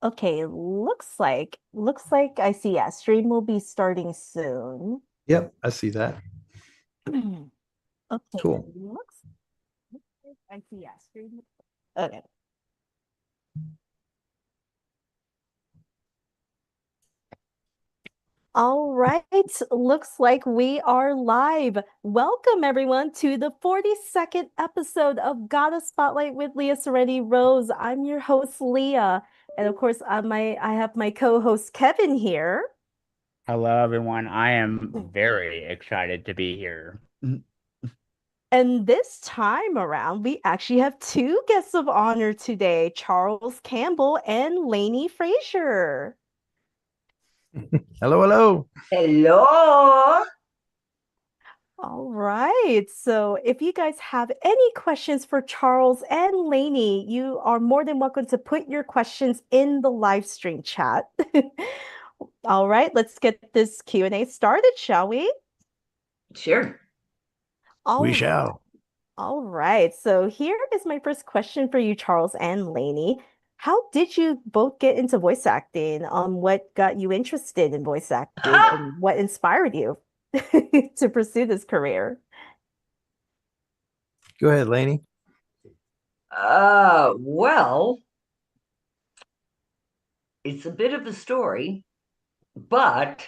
Okay, looks like I see. Yeah, stream will be starting soon. Yep, I see that. Okay, Cool. looks like I see. Yeah, stream. Okay. All right, looks like we are live. Welcome everyone to the 42nd episode of Gotta Spotlight with Liaserenityrose. I'm your host Leah, and of course, I have my co-host Kevin here. Hello, everyone. I am very excited to be here. And this time around, we actually have two guests of honor today, Charles Campbell and Lainie Frasier. Hello, hello. Hello. All right. So if you guys have any questions for Charles and Lainey, you are more than welcome to put your questions in the live stream chat. All right, let's get this Q&A started, shall we? Sure. We All, shall. all right. So here is my first question for you, Charles and Lainey. How did you both get into voice acting? What got you interested in voice acting and what inspired you to pursue this career? Go ahead, Lainey. Well, it's a bit of a story, but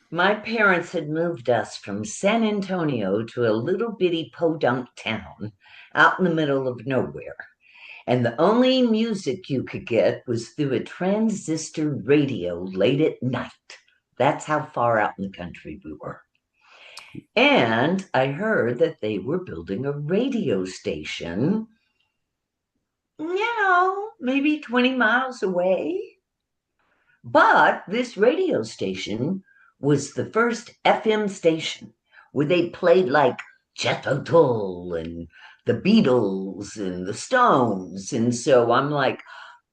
my parents had moved us from San Antonio to a little bitty podunk town out in the middle of nowhere. And the only music you could get was through a transistor radio late at night. That's how far out in the country we were. And I heard that they were building a radio station, maybe 20 miles away. But this radio station was the first FM station where they played like Jethro Tull and the Beatles and the Stones. And so I'm like,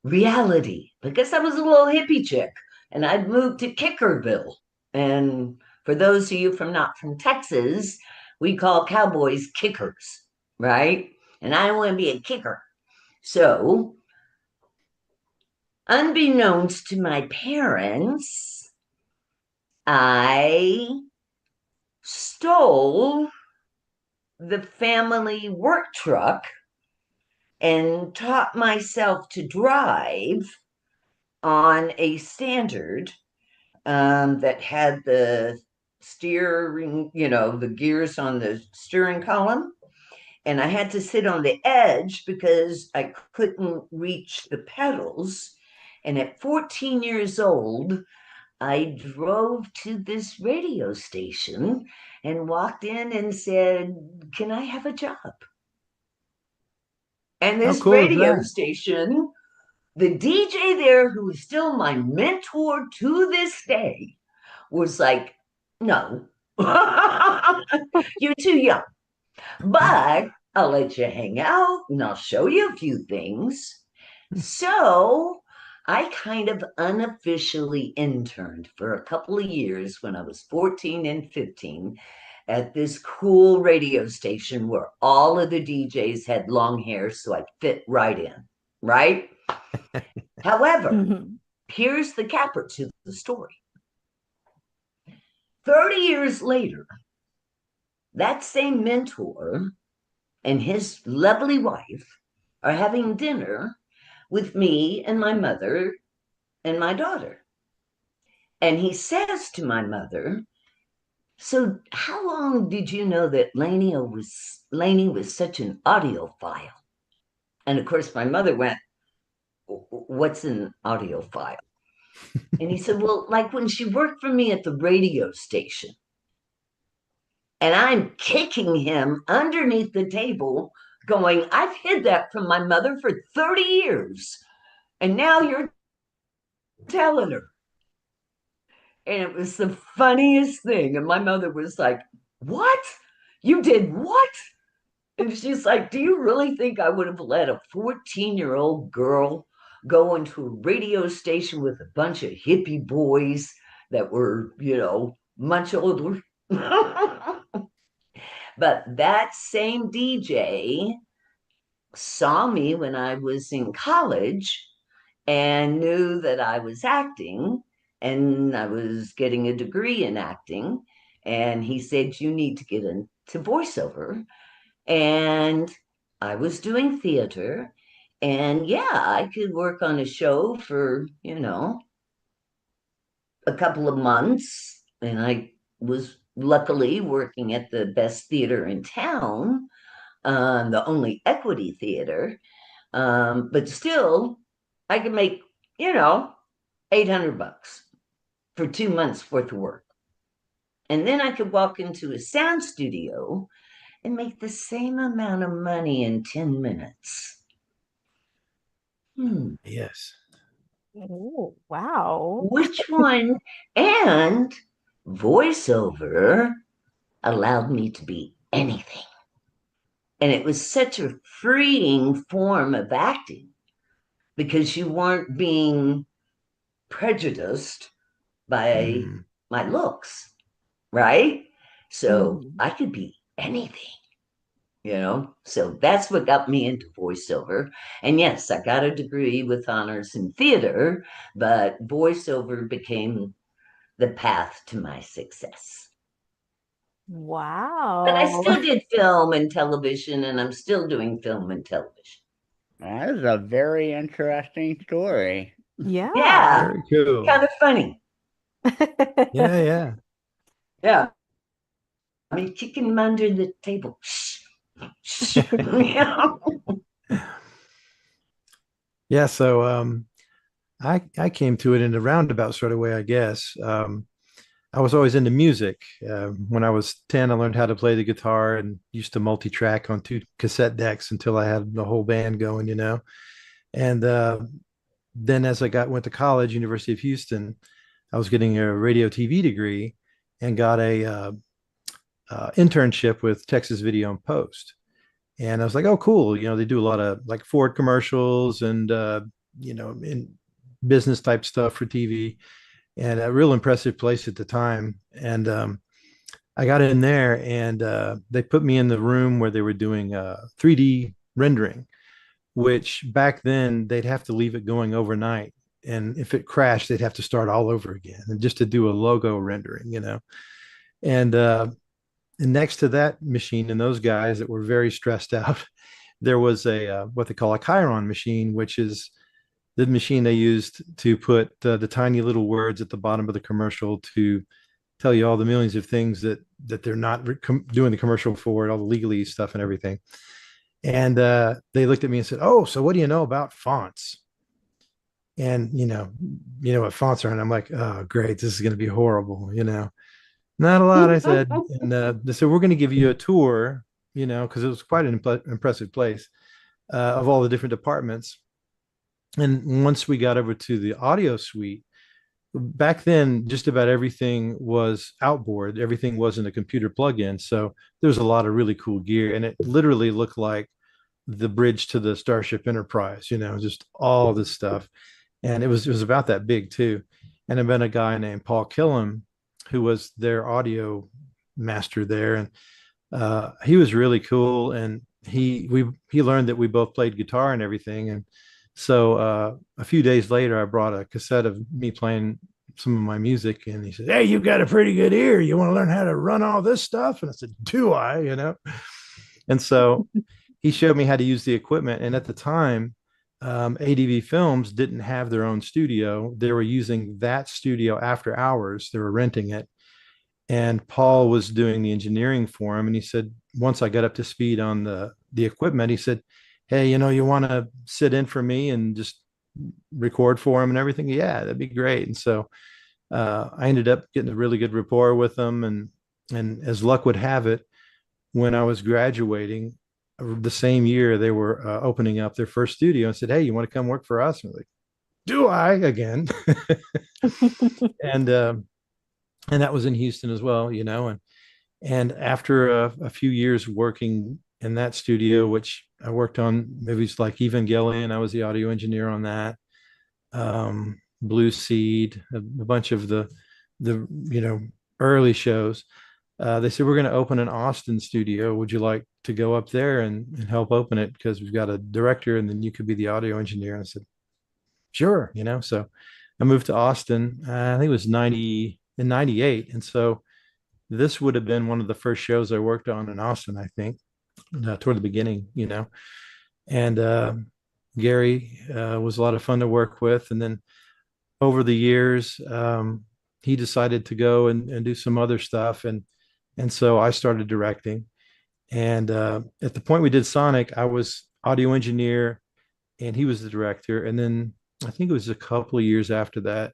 reality, because I was a little hippie chick and I'd moved to Kickerville. And for those of you not from Texas, we call cowboys kickers, right? And I want to be a kicker. So, unbeknownst to my parents, I stole the family work truck and taught myself to drive on a standard that had the steering, the gears on the steering column. And I had to sit on the edge because I couldn't reach the pedals. And at 14 years old, I drove to this radio station and walked in and said, "Can I have a job?" And How this cool is radio that? station, the DJ there, who is still my mentor to this day, was like, "No, you're too young, but I'll let you hang out and I'll show you a few things." So I kind of unofficially interned for a couple of years when I was 14 and 15 at this cool radio station where all of the DJs had long hair, so I fit right in, right? However, here's the capper to the story. 30 years later, that same mentor and his lovely wife are having dinner with me and my mother and my daughter. And he says to my mother, "So how long did you know that Lainie was such an audiophile?" And of course my mother went, "What's an audiophile?" And he said, "Well, like when she worked for me at the radio station." And I'm kicking him underneath the table, going, "I've hid that from my mother for 30 years. And now you're telling her." And it was the funniest thing. And my mother was like, "What? You did what?" And she's like, "Do you really think I would have let a 14-year-old girl go into a radio station with a bunch of hippie boys that were, much older?" But that same DJ saw me when I was in college and knew that I was acting and I was getting a degree in acting. And he said, you need to get into voiceover. And I was doing theater. And yeah, I could work on a show for, a couple of months. And I was luckily working at the best theater in town, the only equity theater. But still, I could make, 800 bucks for 2 months worth of work. And then I could walk into a sound studio and make the same amount of money in 10 minutes. Yes. Oh, wow. Which one? And voiceover allowed me to be anything. And it was such a freeing form of acting because you weren't being prejudiced by my looks, right? So I could be anything, So that's what got me into voiceover. And yes, I got a degree with honors in theater, but voiceover became the path to my success. But I Wow. still did film and television, and I'm still doing film and television. That is a very interesting story. Yeah. Very cool. Kind of funny. Yeah. Yeah. I mean, kicking him under the table. Shh. Shh. Yeah. So I came to it in a roundabout sort of way, I guess. I was always into music. When I was 10, I learned how to play the guitar and used to multi-track on 2 cassette decks until I had the whole band going. And then as I went to college, University of Houston, I was getting a radio TV degree and got a internship with Texas Video and Post. And I was like, oh, cool. They do a lot of like Ford commercials and, in business type stuff for TV, and a real impressive place at the time. And I got in there and they put me in the room where they were doing 3D rendering, which back then they'd have to leave it going overnight. And if it crashed, they'd have to start all over again and just to do a logo rendering. And next to that machine and those guys that were very stressed out, there was a what they call a Chiron machine, which is the machine they used to put the tiny little words at the bottom of the commercial to tell you all the millions of things that they're not doing the commercial for, all the legalese stuff and everything. And they looked at me and said, "Oh, so what do you know about fonts?" And what fonts are, and I'm like, "Oh, great, this is going to be horrible." Not a lot, I said. And they said, we're going to give you a tour, because it was quite an impressive place, of all the different departments. And once we got over to the audio suite, back then, just about everything was outboard. Everything wasn't a computer plug-in. So there was a lot of really cool gear. And it literally looked like the bridge to the Starship Enterprise, just all this stuff. And it was about that big too. And I met a guy named Paul Killam, who was their audio master there. And he was really cool. And he learned that we both played guitar and everything. And so a few days later, I brought a cassette of me playing some of my music. And he said, "Hey, you've got a pretty good ear. You want to learn how to run all this stuff?" And I said, "Do I?" And so he showed me how to use the equipment. And at the time, ADV Films didn't have their own studio. They were using that studio after hours. They were renting it. And Paul was doing the engineering for him. And he said, once I got up to speed on the equipment, he said, "Hey, you want to sit in for me and just record for him and everything?" "Yeah, that'd be great." And so I ended up getting a really good rapport with them. And as luck would have it, when I was graduating, the same year they were opening up their first studio and said, "Hey, you want to come work for us?" And I was like, "Do I?" again. And that was in Houston as well, and after a few years working in that studio, which I worked on movies like Evangelion, I was the audio engineer on that. Blue Seed, a bunch of the early shows. They said, "We're going to open an Austin studio. Would you like to go up there and help open it? Because we've got a director, and then you could be the audio engineer." And I said, sure, so I moved to Austin. I think it was 90 in 98. And so this would have been one of the first shows I worked on in Austin, I think, toward the beginning, and Gary was a lot of fun to work with. And then over the years, he decided to go and do some other stuff. And so I started directing. And at the point we did Sonic, I was audio engineer and he was the director. And then I think it was a couple of years after that,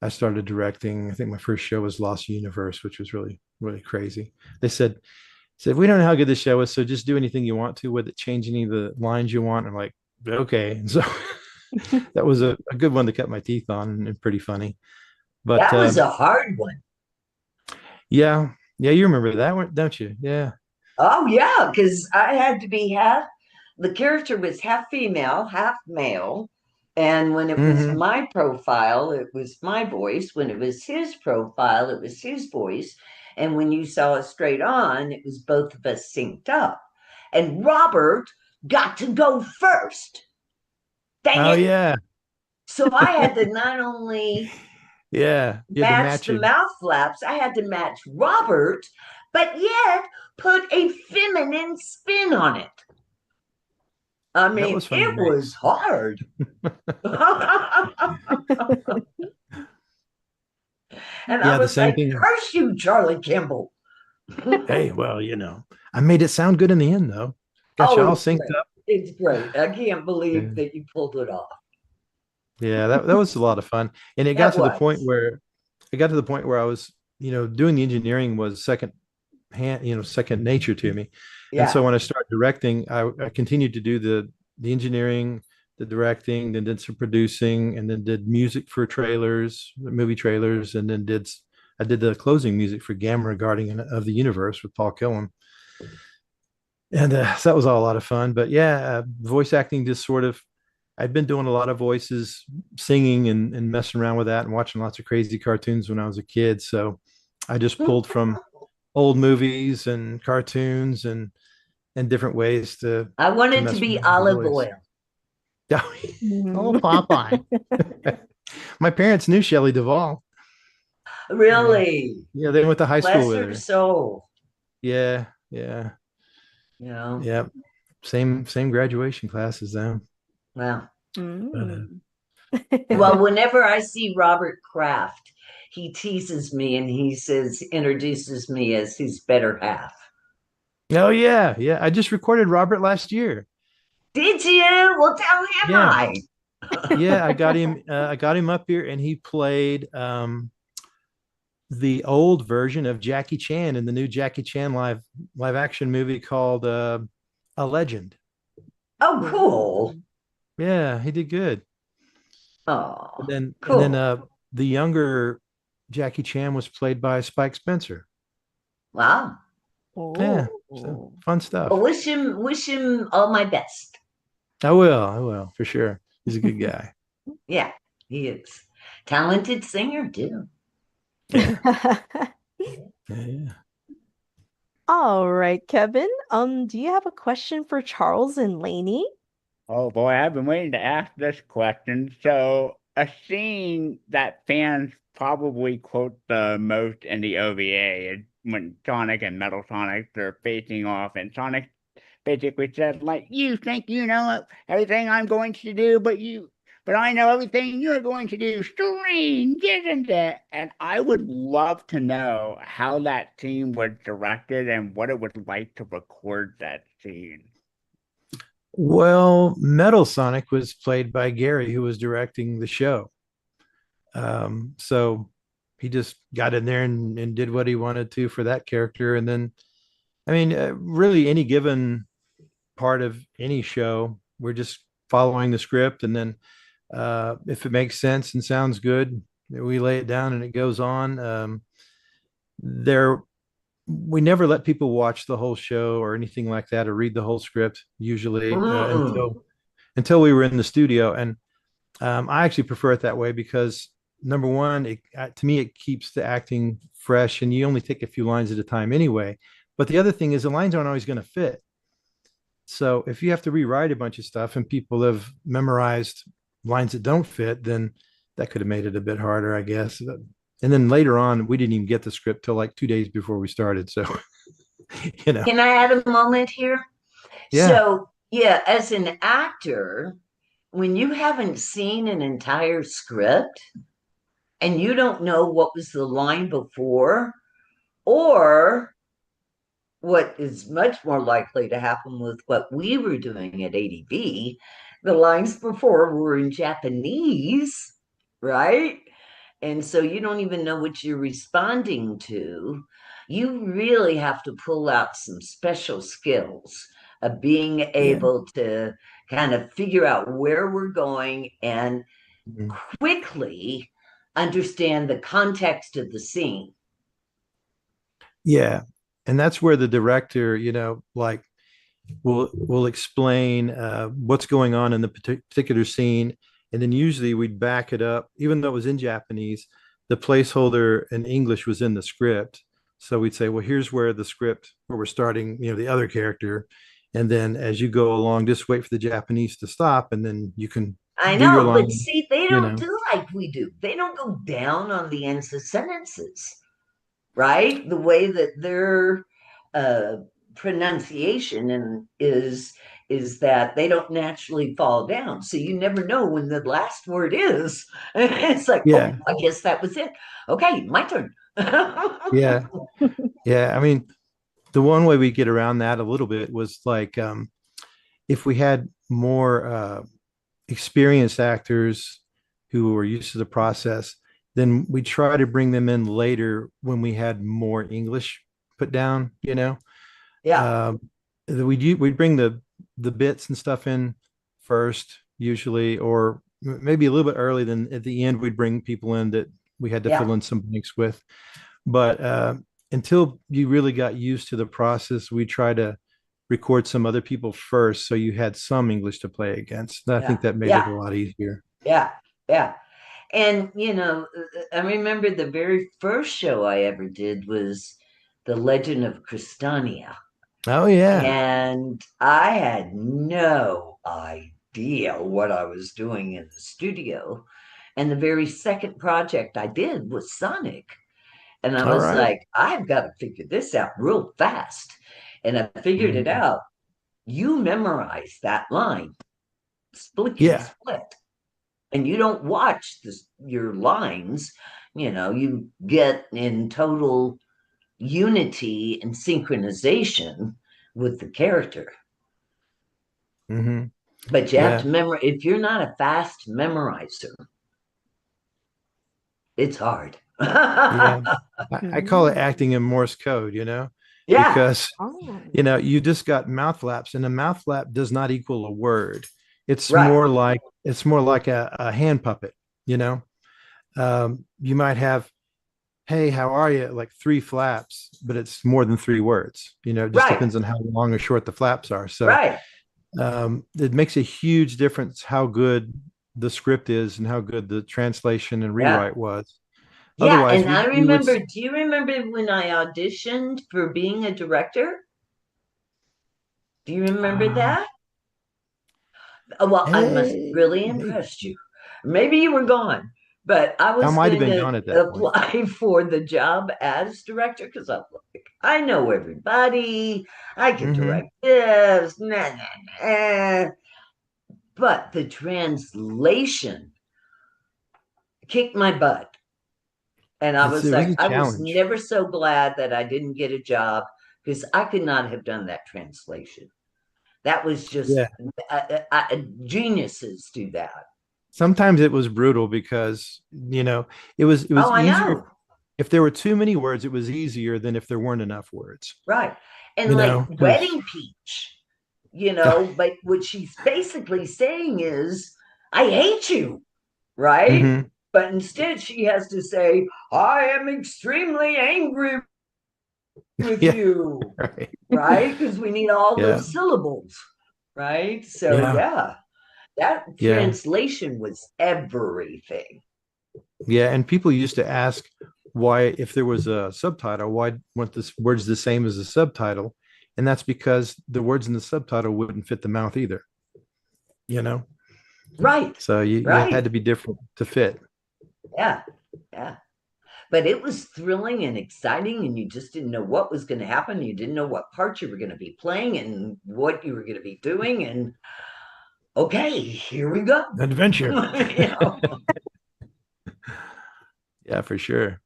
I started directing. I think my first show was Lost Universe, which was really, really crazy. They said, we don't know how good this show is, so just do anything you want to with it, change any of the lines you want. I'm like, okay. And so that was a good one to cut my teeth on and pretty funny. But That was a hard one. yeah, you remember that one, don't you? Yeah. Oh, yeah, because I had to be the character was half female, half male. And when it was my profile, it was my voice. When it was his profile, it was his voice. And when you saw it straight on, it was both of us synced up. And Robert got to go first. Dang it. Yeah. So I had to not only match the mouth flaps, I had to match Robert, but yet put a feminine spin on it. I mean, it was hard. And I was like, curse you, Charlie Campbell. Hey, well, I made it sound good in the end, though. Got you all synced up. It's great. I can't believe that you pulled it off. Yeah, that was a lot of fun. And it got to the point where I was, doing the engineering was second nature to me. Yeah. And so when I started directing, I continued to do the engineering, the directing, then did some producing, and then did music for movie trailers, and then I did the closing music for Gamera Guardian of the Universe with Paul Killam. And so that was all a lot of fun. But yeah, voice acting just sort of, I'd been doing a lot of voices, singing and messing around with that and watching lots of crazy cartoons when I was a kid. So I just pulled from old movies and cartoons and different ways to. I wanted to be olive oil. Oh, Popeye. My parents knew Shelley Duvall. Really? Yeah, they went to high school with her. Bless her soul. Yeah. Yeah. Yeah. Same graduation class as them. Wow. Well, whenever I see Robert Kraft, he teases me and he introduces me as his better half. Oh, yeah. Yeah. I just recorded Robert last year. Did you? Well, tell him Yeah, I got him up here, and he played the old version of Jackie Chan in the new Jackie Chan live action movie called A Legend. Oh, cool. Yeah, he did good. Oh, and cool. then the younger Jackie Chan was played by Spike Spencer. Wow. Yeah, so fun stuff. Well, wish him all my best. I will for sure. He's a good guy. Yeah, he is. Talented singer too. Yeah. All right, Kevin. Do you have a question for Charles and Lainie? Oh boy, I've been waiting to ask this question. So, a scene that fans probably quote the most in the OVA is when Sonic and Metal Sonic, they're facing off, and Sonic basically said, like, you think you know everything I'm going to do, but I know everything you're going to do. Strange, isn't it? And I would love to know how that scene was directed and what it was like to record that scene. Well, Metal Sonic was played by Gary, who was directing the show. So he just got in there and did what he wanted to for that character. And then, I mean, really any given part of any show, we're just following the script. And then if it makes sense and sounds good, we lay it down and it goes on. We never let people watch the whole show or anything like that, or read the whole script usually until we were in the studio. And I actually prefer it that way because number one, to me, it keeps the acting fresh, and you only take a few lines at a time anyway. But the other thing is the lines aren't always going to fit. So if you have to rewrite a bunch of stuff and people have memorized lines that don't fit, then that could have made it a bit harder, I guess. And then later on, we didn't even get the script till like 2 days before we started. So, you know, Can I add a moment here? yeah, So, yeah, as an actor, when you haven't seen an entire script and you don't know what was the line before, or what is much more likely to happen with what we were doing at ADB, the lines before were in Japanese, right? And so you don't even know what you're responding to. You really have to pull out some special skills of being yeah, able to kind of figure out where we're going and mhm, quickly understand the context of the scene. yeah. And that's where the director, like will explain what's going on in the particular scene, and then usually we'd back it up, even though it was in Japanese. The placeholder in English was in the script, so we'd say, well, here's where the script where we're starting, the other character, and then as you go along, just wait for the Japanese to stop, and then you can I do your know, but line. see, they You don't know, do like we do. They don't go down on the ends of sentences, right? The way that their uh, pronunciation and is that they don't naturally fall down. So you never know when the last word is. It's like, oh, yeah, I guess that was it. Okay, my turn. yeah, yeah. I mean, the one way we get around that a little bit was like, if we had more experienced actors who were used to the process, then we try to bring them in later when we had more English put down. Yeah, Um, we'd bring the bits and stuff in first, usually, or maybe a little bit early. Then at the end, we'd bring people in that we had to yeah. fill in some blanks with. But until you really got used to the process, we try to record some other people first, so you had some English to play against. And I Yeah, think that made it a yeah, lot easier. yeah, yeah. And I remember the very first show I ever did was The Legend of Cristania. Oh yeah. And I had no idea what I was doing in the studio. And the very second project I did was Sonic. And I All was right. like, I've got to figure this out real fast. And I figured it Mhm. out. You memorize that line, splickety Yeah. split, and you don't watch your lines. You get in total unity and synchronization with the character. Hmm. But you have Yeah. to memorize. If you're not a fast memorizer, it's hard. Yeah. I call it Mm. acting in Morse code, Yeah, because Oh. you just got mouth flaps, and a mouth flap does not equal a word. It's right, more like a hand puppet, you know. You might have, hey, how are you? Like three flaps, but it's more than three words. It just right, depends on how long or short the flaps are. So right. it makes a huge difference how good the script is and how good the translation and Yeah, rewrite was. yeah. Otherwise, And we I we would. remember. Do you remember when I auditioned for being a director? Do you remember Uh, that? Well, I must have really maybe impressed you. Maybe you were gone, but I I was might have going been to gone at that point. apply for the job as director because I'm like, I know everybody. I can Hmm. direct this. Nah, nah, nah. But the translation kicked my butt. And I was It was like, a I was challenge. never so glad that I didn't get a job because I could not have done that translation. That was just Yeah. geniuses do that. Sometimes it was brutal because, it was Oh, I easier. know. If there were too many words, it was easier than if there weren't enough words, Right. And like because Wedding Peach, but what she's basically saying is, I hate you, right? hmm. But instead, she has to say, I am extremely angry with Yeah, you, right. right? Because we need all Yeah. those syllables, right? So, Yeah. yeah, that Yeah. translation was everything. Yeah. And people used to ask why, if there was a subtitle, why weren't the words the same as the subtitle? And that's because the words in the subtitle wouldn't fit the mouth either, you know? Right, So you had right. to be different to fit. Yeah, yeah. But it was thrilling and exciting, and you just didn't know what was going to happen. You didn't know what part you were going to be playing and what you were going to be doing. And okay, here we go. Adventure. You know? Yeah, for sure.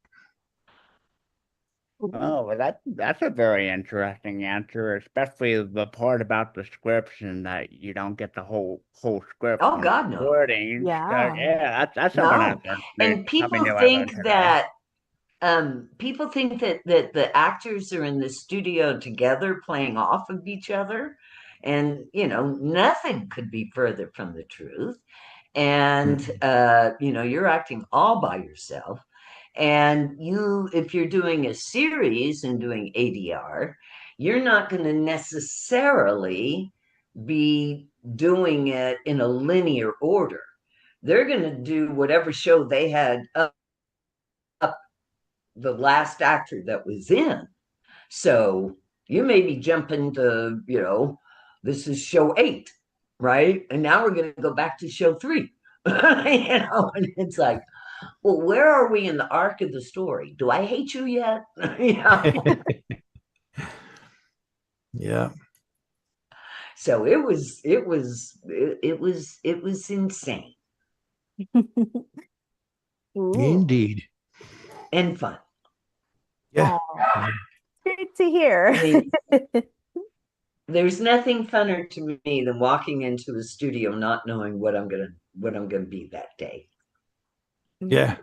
Ooh. Oh, well, that's a very interesting answer, especially the part about the scripts and that you don't get the whole script Oh from God, no, recordings. So Yeah. yeah, that's something no. And something people new I learned think today. that the actors are in the studio together playing off of each other, and nothing could be further from the truth. And Mm. you're acting all by yourself. And if you're doing a series and doing ADR, you're not going to necessarily be doing it in a linear order. They're going to do whatever show they had up the last actor that was in. So you may be jumping to, this is show 8, right? And now we're going to go back to show 3. And it's like, well, where are we in the arc of the story? Do I hate you yet? Yeah. Yeah, So it was insane Ooh. indeed. and fun. Yeah. Oh, Yeah. great to hear. I mean, there's nothing funner to me than walking into a studio not knowing what I'm gonna be that day. Yeah.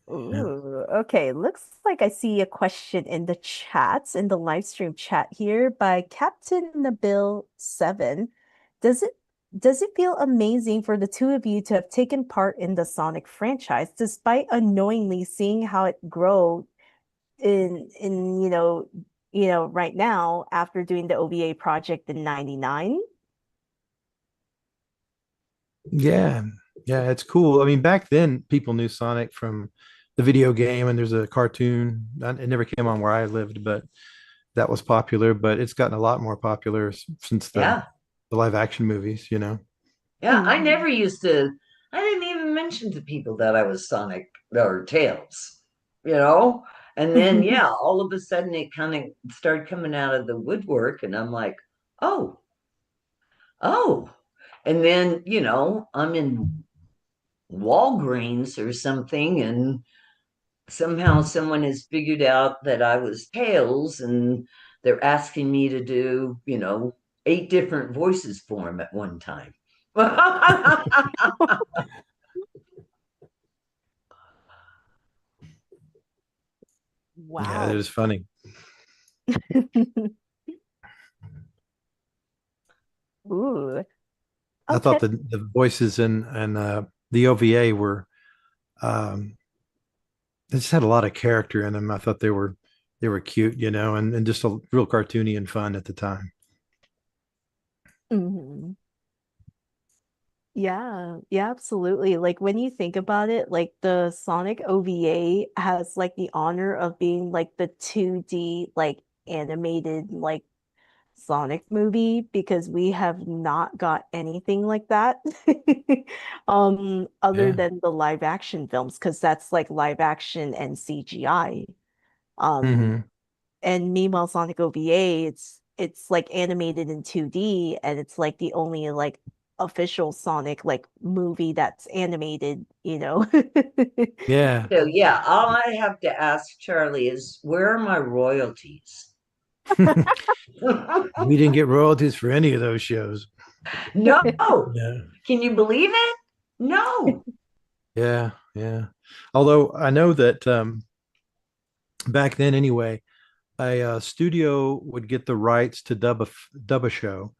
Yeah. Ooh, okay. Looks like I see a question in the chats, in the live stream chat here by Captain Nabil 7. Does it does it feel amazing for the two of you to have taken part in the Sonic franchise, despite unknowingly seeing how it grow in right now after doing the OVA project in 99? Yeah. Yeah, it's cool. I mean, back then people knew Sonic from the video game, and there's a cartoon. It never came on where I lived, but that was popular. But it's gotten a lot more popular since Yeah. the live action movies, you know. Yeah, I never used to. I didn't even mention to people that I was Sonic or Tails, you know? And then, yeah, all of a sudden it kind of started coming out of the woodwork, and I'm like, oh, oh. And then, I'm in Walgreens or something, and somehow someone has figured out that I was Tails, and they're asking me to do, 8 different voices for them at one time. Yeah, it Wow. was funny. Ooh. I Okay. thought the voices and the OVA were they just had a lot of character in them. I thought they were cute, you know, and just a real cartoony and fun at the time. Mhm. Yeah, yeah, absolutely. Like when you think about it, like the Sonic OVA has like the honor of being like the 2D like animated like Sonic movie because we have not got anything like that other Yeah. than the live action films because that's like live action and CGI. Um Hmm. and meanwhile Sonic OVA it's like animated in 2D and it's like the only like official Sonic like movie that's animated, you know. Yeah. So yeah, all I have to ask Charlie is, where are my royalties? We didn't get royalties for any of those shows. No. Yeah. Can you believe it? No. Yeah. Yeah. Although I know that back then anyway, a studio would get the rights to dub a show,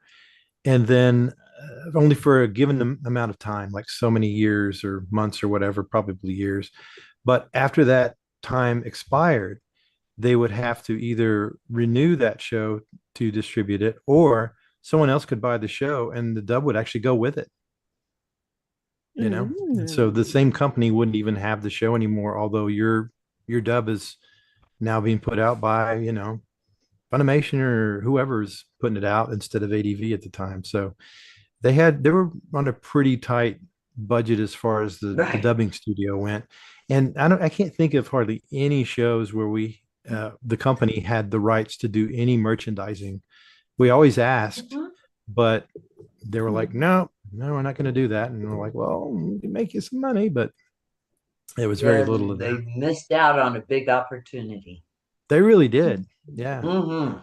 and then only for a given amount of time, like so many years or months or whatever, probably years. But after that time expired, they would have to either renew that show to distribute it, or someone else could buy the show and the dub would actually go with it, you know? And so the Mm. same company wouldn't even have the show anymore, although your dub is now being put out by, Funimation or whoever's putting it out instead of ADV at the time. So they were on a pretty tight budget as far as the Right. dubbing studio went. And I can't think of hardly any shows where the company had the rights to do any merchandising. We always asked, Mhm. but they were like, no, no, we're not going to do that. And we're like, well, we can make you some money, but it was very Yeah, little of they that. missed out on a big opportunity. They really did. Yeah. Hmm.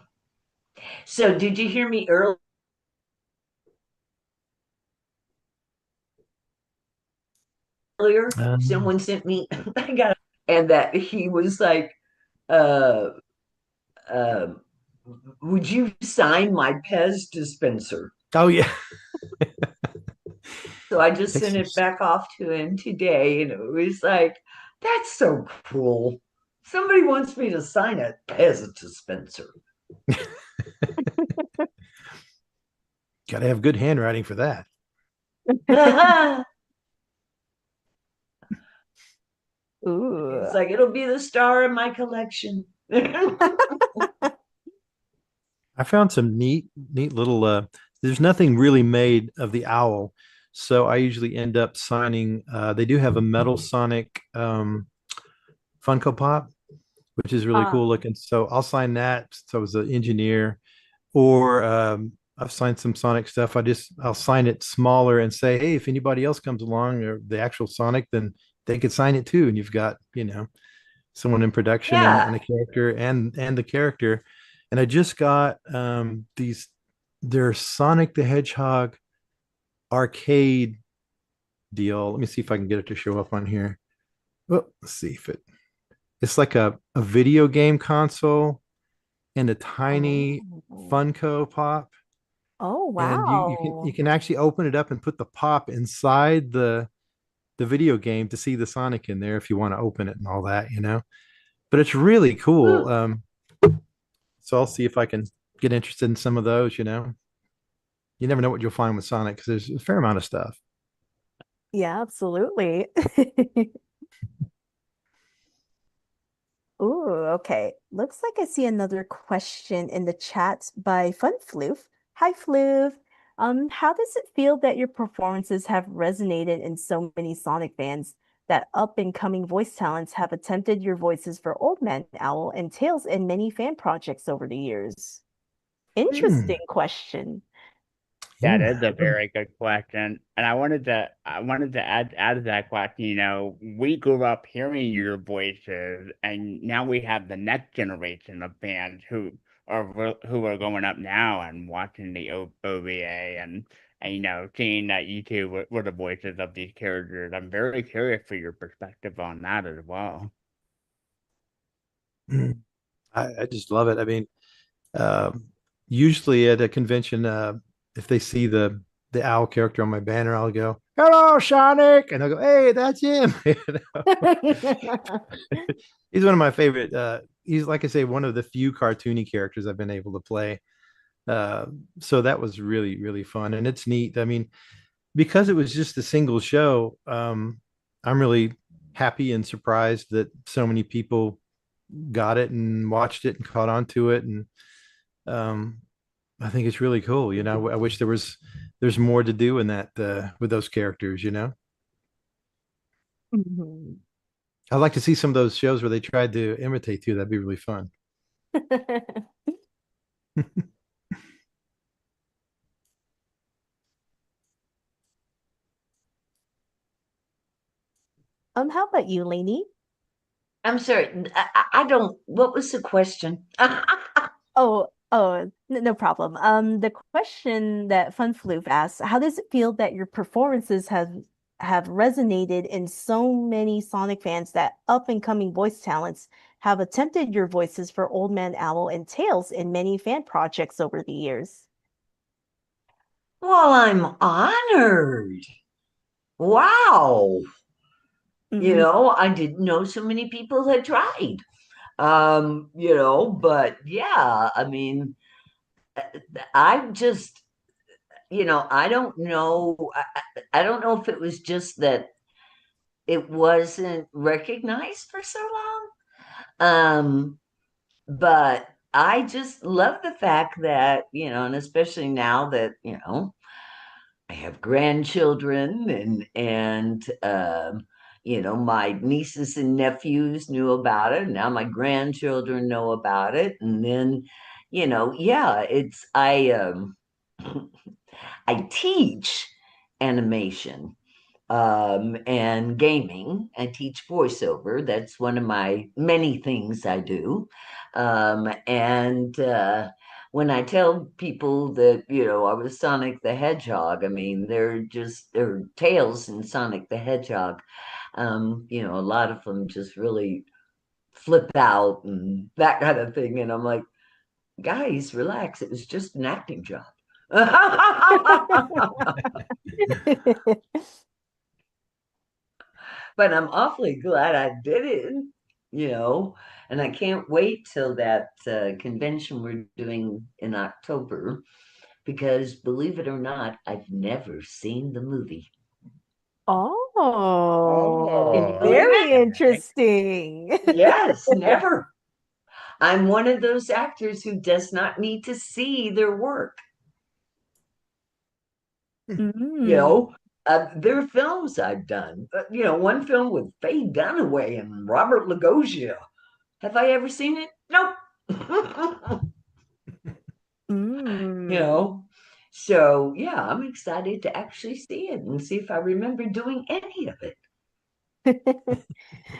So, did you hear me earlier? Um, Someone sent me, I got, and that he was like, uh, uh, would you sign my Pez dispenser? oh yeah. So I just Takes sent some, it back off to him today, and it was like, that's so cool. Somebody wants me to sign a Pez dispenser. got to have good handwriting for that. It's Ooh. like, it'll be the star of my collection. I found some neat little there's nothing really made of the owl. So I usually end up signing they do have a metal Sonic Funko Pop, which is really cool Uh, looking. So I'll sign that. So as an engineer, or I've signed some Sonic stuff. I'll sign it smaller and say, hey, if anybody else comes along or the actual Sonic, then they could sign it too. And you've got, someone in production and Yeah. a character and the character. And I just got their Sonic the Hedgehog arcade deal. Let me see if I can get it to show up on here. Well, let's see if it's like a video game console and a tiny oh. Funko Pop. Oh, And you wow. can actually open it up and put the pop inside the video game to see the Sonic in there if you want to open it and all that. But it's really cool. So I'll see if I can get interested in some of those. You never know what you'll find with Sonic because there's a fair amount of stuff. Yeah, absolutely. Ooh, okay. Looks like I see another question in the chat by Fun Floof. Hi, Floof. How does it feel that your performances have resonated in so many Sonic fans that up and coming voice talents have attempted your voices for Old Man Owl and Tails in many fan projects over the years? Hmm. Interesting question. That Yeah. is a very good question. And I wanted to add to that question, we grew up hearing your voices and now we have the next generation of fans who are going up now and watching the OVA and seeing that you two were the voices of these characters. I'm very curious for your perspective on that as well. Hmm. I just love it. I mean, um, usually at a convention, if they see the owl character on my banner, I'll go, "Hello, Sonic," and they'll go, "Hey, that's him." He's one of my favorite. He's like I say, one of the few cartoony characters I've been able to play. Uh, so that was really really fun, and it's neat. I mean, because it was just a single show, I'm really happy and surprised that so many people got it and watched it and caught on to it, and um, I think it's really cool. I wish there's more to do in that with those characters. Mhm. I'd like to see some of those shows where they tried to imitate too. That'd be really fun. How about you, Lainey? I'm sorry. I don't, what was the question? No problem. The question that Fun Floof asked, how does it feel that your performances have resonated in so many Sonic fans that up and coming voice talents have attempted your voices for Old Man Owl and Tails in many fan projects over the years? Well, I'm honored. Wow. Hmm. I didn't know so many people had tried. But yeah, I mean, I just, I don't know. I don't know if it was just that it wasn't recognized for so long. But I just love the fact that, and especially now that, I have grandchildren, and my nieces and nephews knew about it. Now my grandchildren know about it, and then, yeah, it's I teach animation and gaming. I teach voiceover. That's one of my many things I do. And when I tell people that, I was Sonic the Hedgehog, I mean, they're tales in Sonic the Hedgehog. A lot of them just really flip out and that kind of thing. And I'm like, guys, relax. It was just an acting job. But I'm awfully glad I did it, and I can't wait till that convention we're doing in October because, believe it or not, I've never seen the movie. Can you Oh, believe Oh, it? very okay. interesting. Yes, never. I'm one of those actors who does not need to see their work. You Mm. know, there are films I've done. One film with Faye Dunaway and Robert Lagosio. Have I ever seen it? Nope. you Mm. know, so yeah, I'm excited to actually see it and see if I remember doing any of it.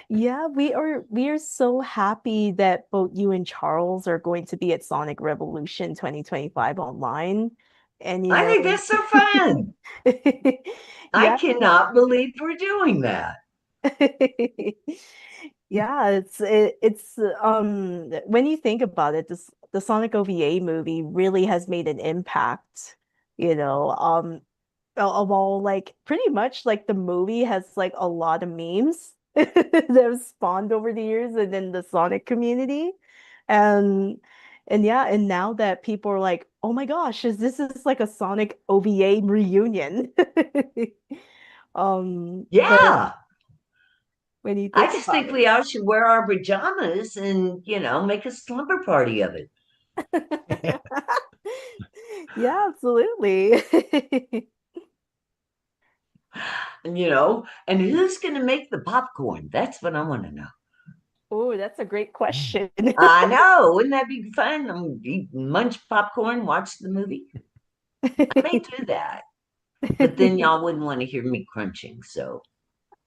Yeah, we are so happy that both you and Charles are going to be at Sonic Revolution 2025 online. And I think that's so fun. I yeah. cannot believe we're doing that. Yeah, it's when you think about it, the Sonic OVA movie really has made an impact, you know. Of all, like, pretty much like the movie has like a lot of memes that have spawned over the years and in the Sonic community. And and yeah, and now that people are like, oh my gosh, is like a Sonic OVA reunion? But Yeah. when you I think just about think we all should wear our pajamas and, make a slumber party of it. it. Yeah, absolutely. And who's going to make the popcorn? That's what I want to know. Oh, that's a great question. I know. Wouldn't that be fun? Eat, munch popcorn, watch the movie. I may do that. But then y'all wouldn't want to hear me crunching. So,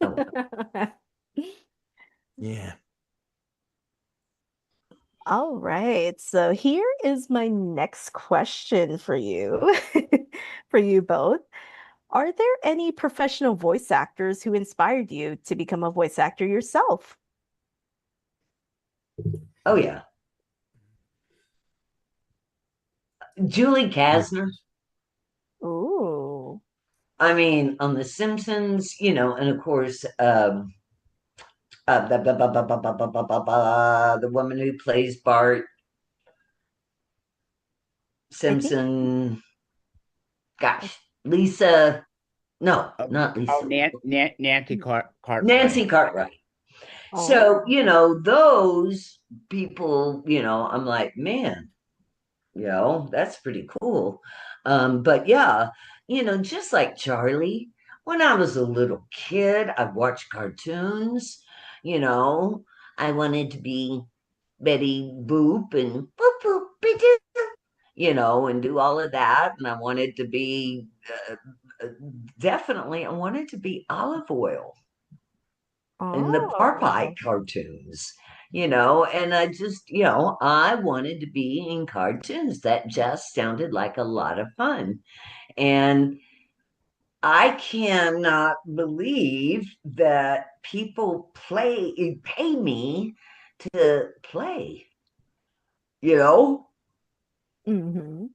oh well. Yeah. All right. So here is my next question for you, for you both. Are there any professional voice actors who inspired you to become a voice actor yourself? Oh, yeah. Julie Kasner. Ooh. I mean, on The Simpsons, and of course, the woman who plays Bart I think Simpson. I, Gosh, Lisa. No, Oh, not oh, Lisa. Nancy Cartwright. Nancy Cartwright. oh. So, those people, I'm like, man, that's pretty cool. But yeah, just like Charlie, when I was a little kid, I watched cartoons, you know, I wanted to be Betty Boop and Boop Boop be doo, and do all of that. And I wanted to be uh, definitely, I wanted to be Olive Oil in the Popeye Oh. cartoons, and I just, I wanted to be in cartoons. That just sounded like a lot of fun. And I cannot believe that people pay me to play, you know? Hmm.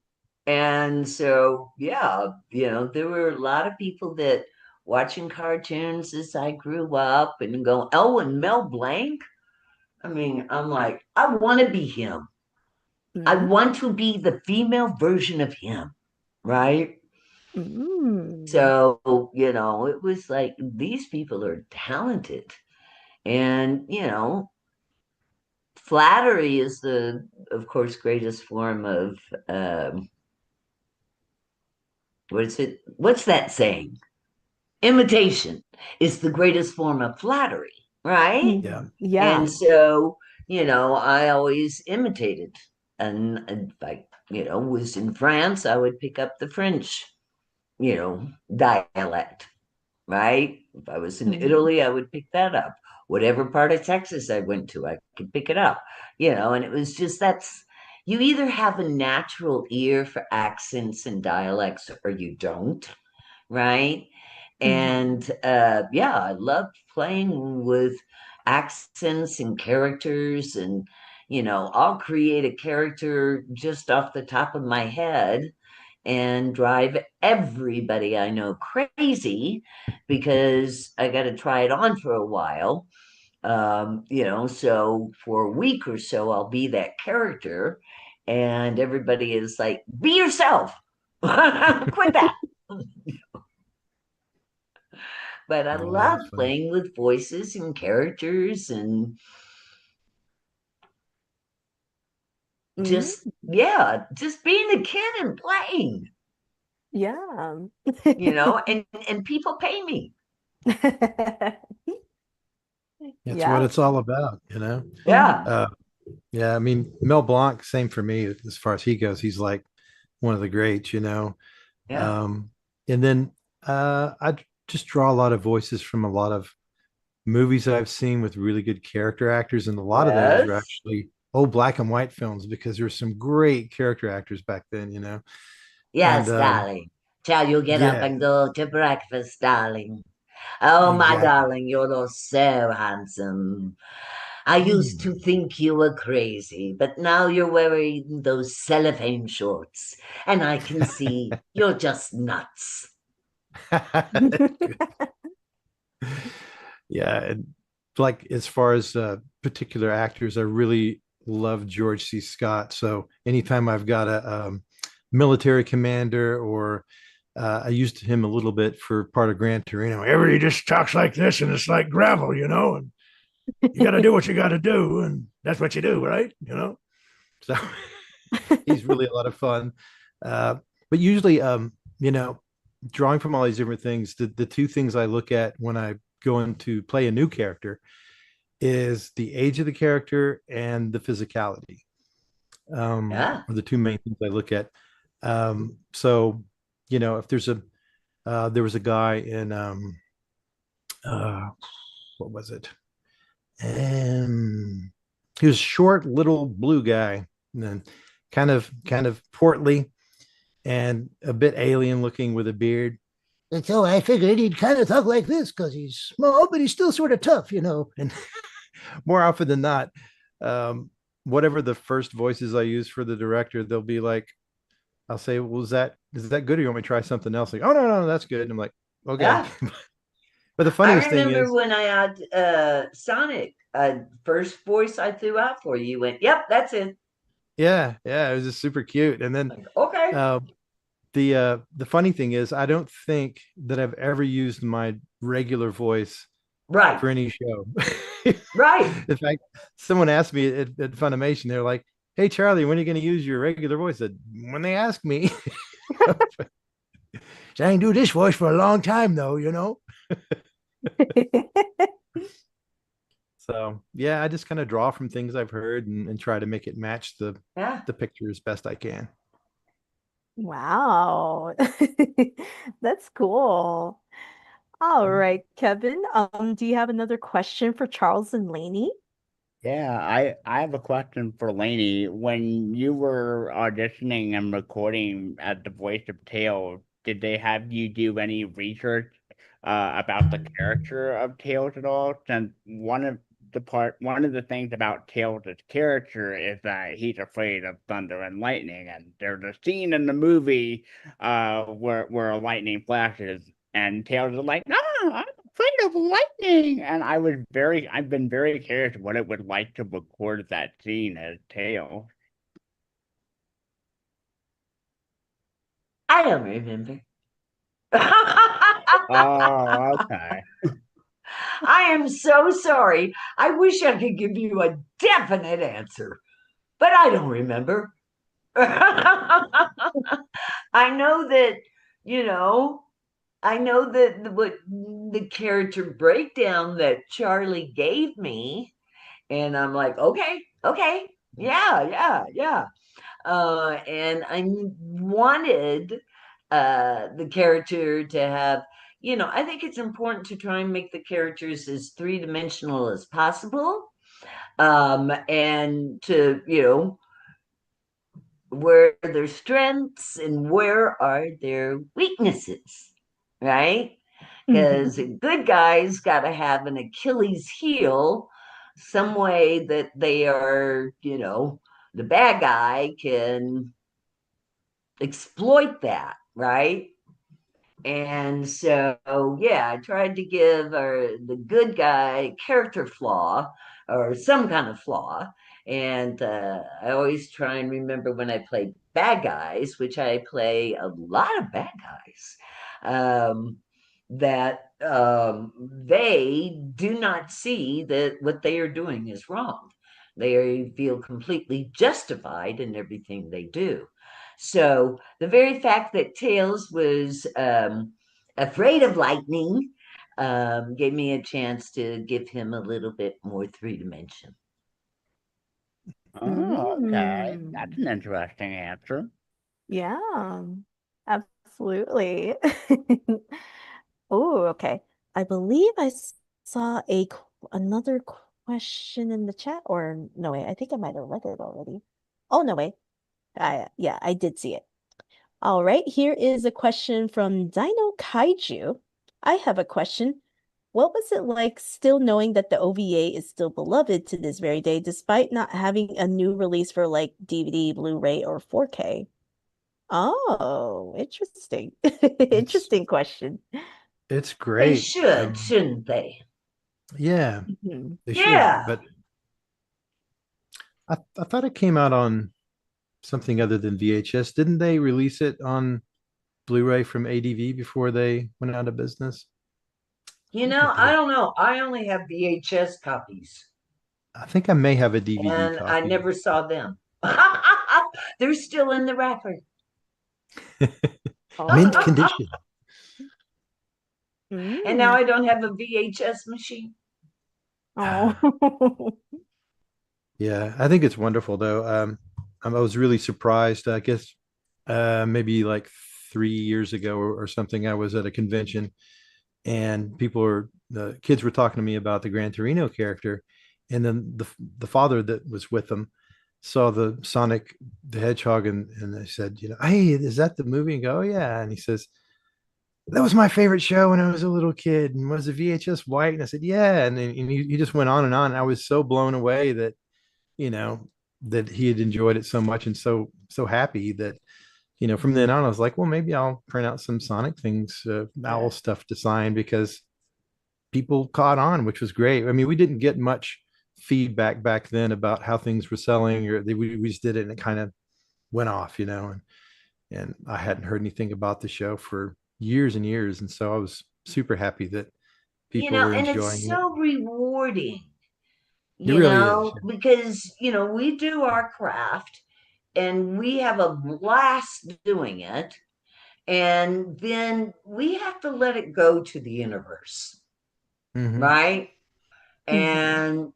And so, yeah, there were a lot of people that watching cartoons as I grew up and go, oh, and Mel Blanc. I mean, I'm like, I want to be him. I Mm. want to be the female version of him, right? Mm. So, it was like these people are talented. And, flattery is of course, greatest form of What's that saying? Imitation is the greatest form of flattery, right? Yeah. Yeah. And so, I always imitated. And if I, was in France, I would pick up the French, dialect, right? If I was in Mhm. Italy, I would pick that up. Whatever part of Texas I went to, I could pick it up, and it was just you either have a natural ear for accents and dialects or you don't, right? Mhm. And yeah, I loved playing with accents and characters, and I'll create a character just off the top of my head and drive everybody I know crazy because I got to try it on for a while. So for a week or so, I'll be that character, and everybody is like, be yourself, quit that. But I Oh, yeah, love that's funny. playing with voices and characters and Mhm. just being a kid and playing, Yeah. and people pay me. That's what Yeah. it's all about. Yeah, Mhm. Uh, yeah, I mean, Mel Blanc, same for me as far as he goes. He's like one of the greats. yeah. Um, and then I just draw a lot of voices from a lot of movies I've seen with really good character actors, and a lot of those are Yes. actually old black and white films because there were some great character actors back then. And Yes, darling. Shall you get up yeah, and go to breakfast, darling? Oh, my exactly. darling, you're so handsome. I used Mm. to think you were crazy, but now you're wearing those cellophane shorts, and I can see you're just nuts. Yeah, and like as far as particular actors, I really love George C. Scott. So anytime I've got a military commander, or I used him a little bit for part of Gran Torino. Everybody just talks like this, and it's like gravel, and you got to do what you got to do, and that's what you do, right? So he's really a lot of fun. Uh, but usually, you know, drawing from all these different things, the two things I look at when I go in to play a new character is the age of the character and the physicality. Yeah. Are the two main things I look at. So, if there was a guy in, uh, what was it? He was a short, little blue guy, and then kind of portly and a bit alien looking with a beard. And so I figured he'd kind of talk like this because he's small, but he's still sort of tough. And more often than not, um, whatever the first voices I use for the director, they'll be like, I'll say, "Well, is that good? Or you want me to try something else?" Like, "Oh, no, no, that's good." And I'm like, "Okay." Yeah. But the I funniest thing remember is, when I had Sonic, first voice I threw out for you, you went, yep, that's it. yeah, yeah, it was just super cute. And then Like, okay. uh, the funny thing is, I don't think that I've ever used my regular voice Right. for any show. Right. In fact, someone asked me at Funimation, they're like, "Hey, Charlie, when are you going to use your regular voice?" I said, "When they ask me." So I ain't do this voice for a long time, though. So yeah, I just kind of draw from things I've heard and try to make it match the Yeah. the picture as best I can. Wow. That's cool. All right, Kevin. Do you have another question for Charles and Lainey? Yeah, I have a question for Lainey. When you were auditioning and recording at the voice of Tails, did they have you do any research about the character of Tails at all? Since one of the things about Tails' character is that he's afraid of thunder and lightning, and there's a scene in the movie where lightning flashes, and Tails is like, "No, I'm afraid of lightning." And I've been very curious what it would like to record that scene as Tails. I don't remember. I Oh, okay. am so sorry. I wish I could give you a definite answer, but I don't remember. I know that you know, I know that what the character breakdown that Charlie gave me, and I'm like, okay, okay, yeah, yeah, yeah. And I wanted the character to have, I think it's important to try and make the characters as three-dimensional as possible, and to, where are their strengths and where are their weaknesses, right? Because Mhm. good guys got to have an Achilles heel, some way that they are, the bad guy can exploit that, right? And so, yeah, I tried to give the good guy character flaw or some kind of flaw. And I always try and remember when I play bad guys, which I play a lot of bad guys, that they do not see that what they are doing is wrong. They feel completely justified in everything they do. So the very fact that Tails was afraid of lightning gave me a chance to give him a little bit more three dimension. Oh, okay. That's Mm. an interesting answer. Yeah, absolutely. Oh, okay. I believe saw another question in the chat, or no, wait, I think I might have read it already. Oh, no, wait. Yeah, I did see it. All right, here is a question from Dino Kaiju. I have a question. What was it like still knowing that the OVA is still beloved to this very day, despite not having a new release for like DVD, Blu-ray, or 4K? Oh, interesting. It's Interesting question. it's They great. should, shouldn't they? Yeah, Mhm. they should. Yeah. But I thought it came out on something other than VHS. Didn't they release it on Blu-ray from ADV before they went out of business? I think I they. don't know. I only have VHS copies I think I may have a DVD and I copy. never saw them. They're still in the wrapper. Mint Oh. condition. And now Mm. I don't have a VHS machine. Oh. Yeah, I think it's wonderful though. I was really surprised. I guess maybe like 3 years ago or something. I was at a convention and the kids were talking to me about the Gran Torino character, and then the father that was with them saw the Sonic the Hedgehog, and they said, hey, is that the movie? And go, oh yeah, and he says, that was my favorite show when I was a little kid, and was the VHS white? And I said, yeah, and he just went on and on. And I was so blown away that you know that he had enjoyed it so much, and so happy that from then on I was like, well, maybe I'll print out some Sonic things, owl Yeah. stuff to sign, because people caught on, which was great. I mean, we didn't get much feedback back then about how things were selling, or we just did it and it kind of went off, and I hadn't heard anything about the show for years and years, and so I was super happy that people were And it's enjoying it. so rewarding, It really is. because, we do our craft and we have a blast doing it. And then we have to let it go to the universe, Hmm. right? Mhm. And,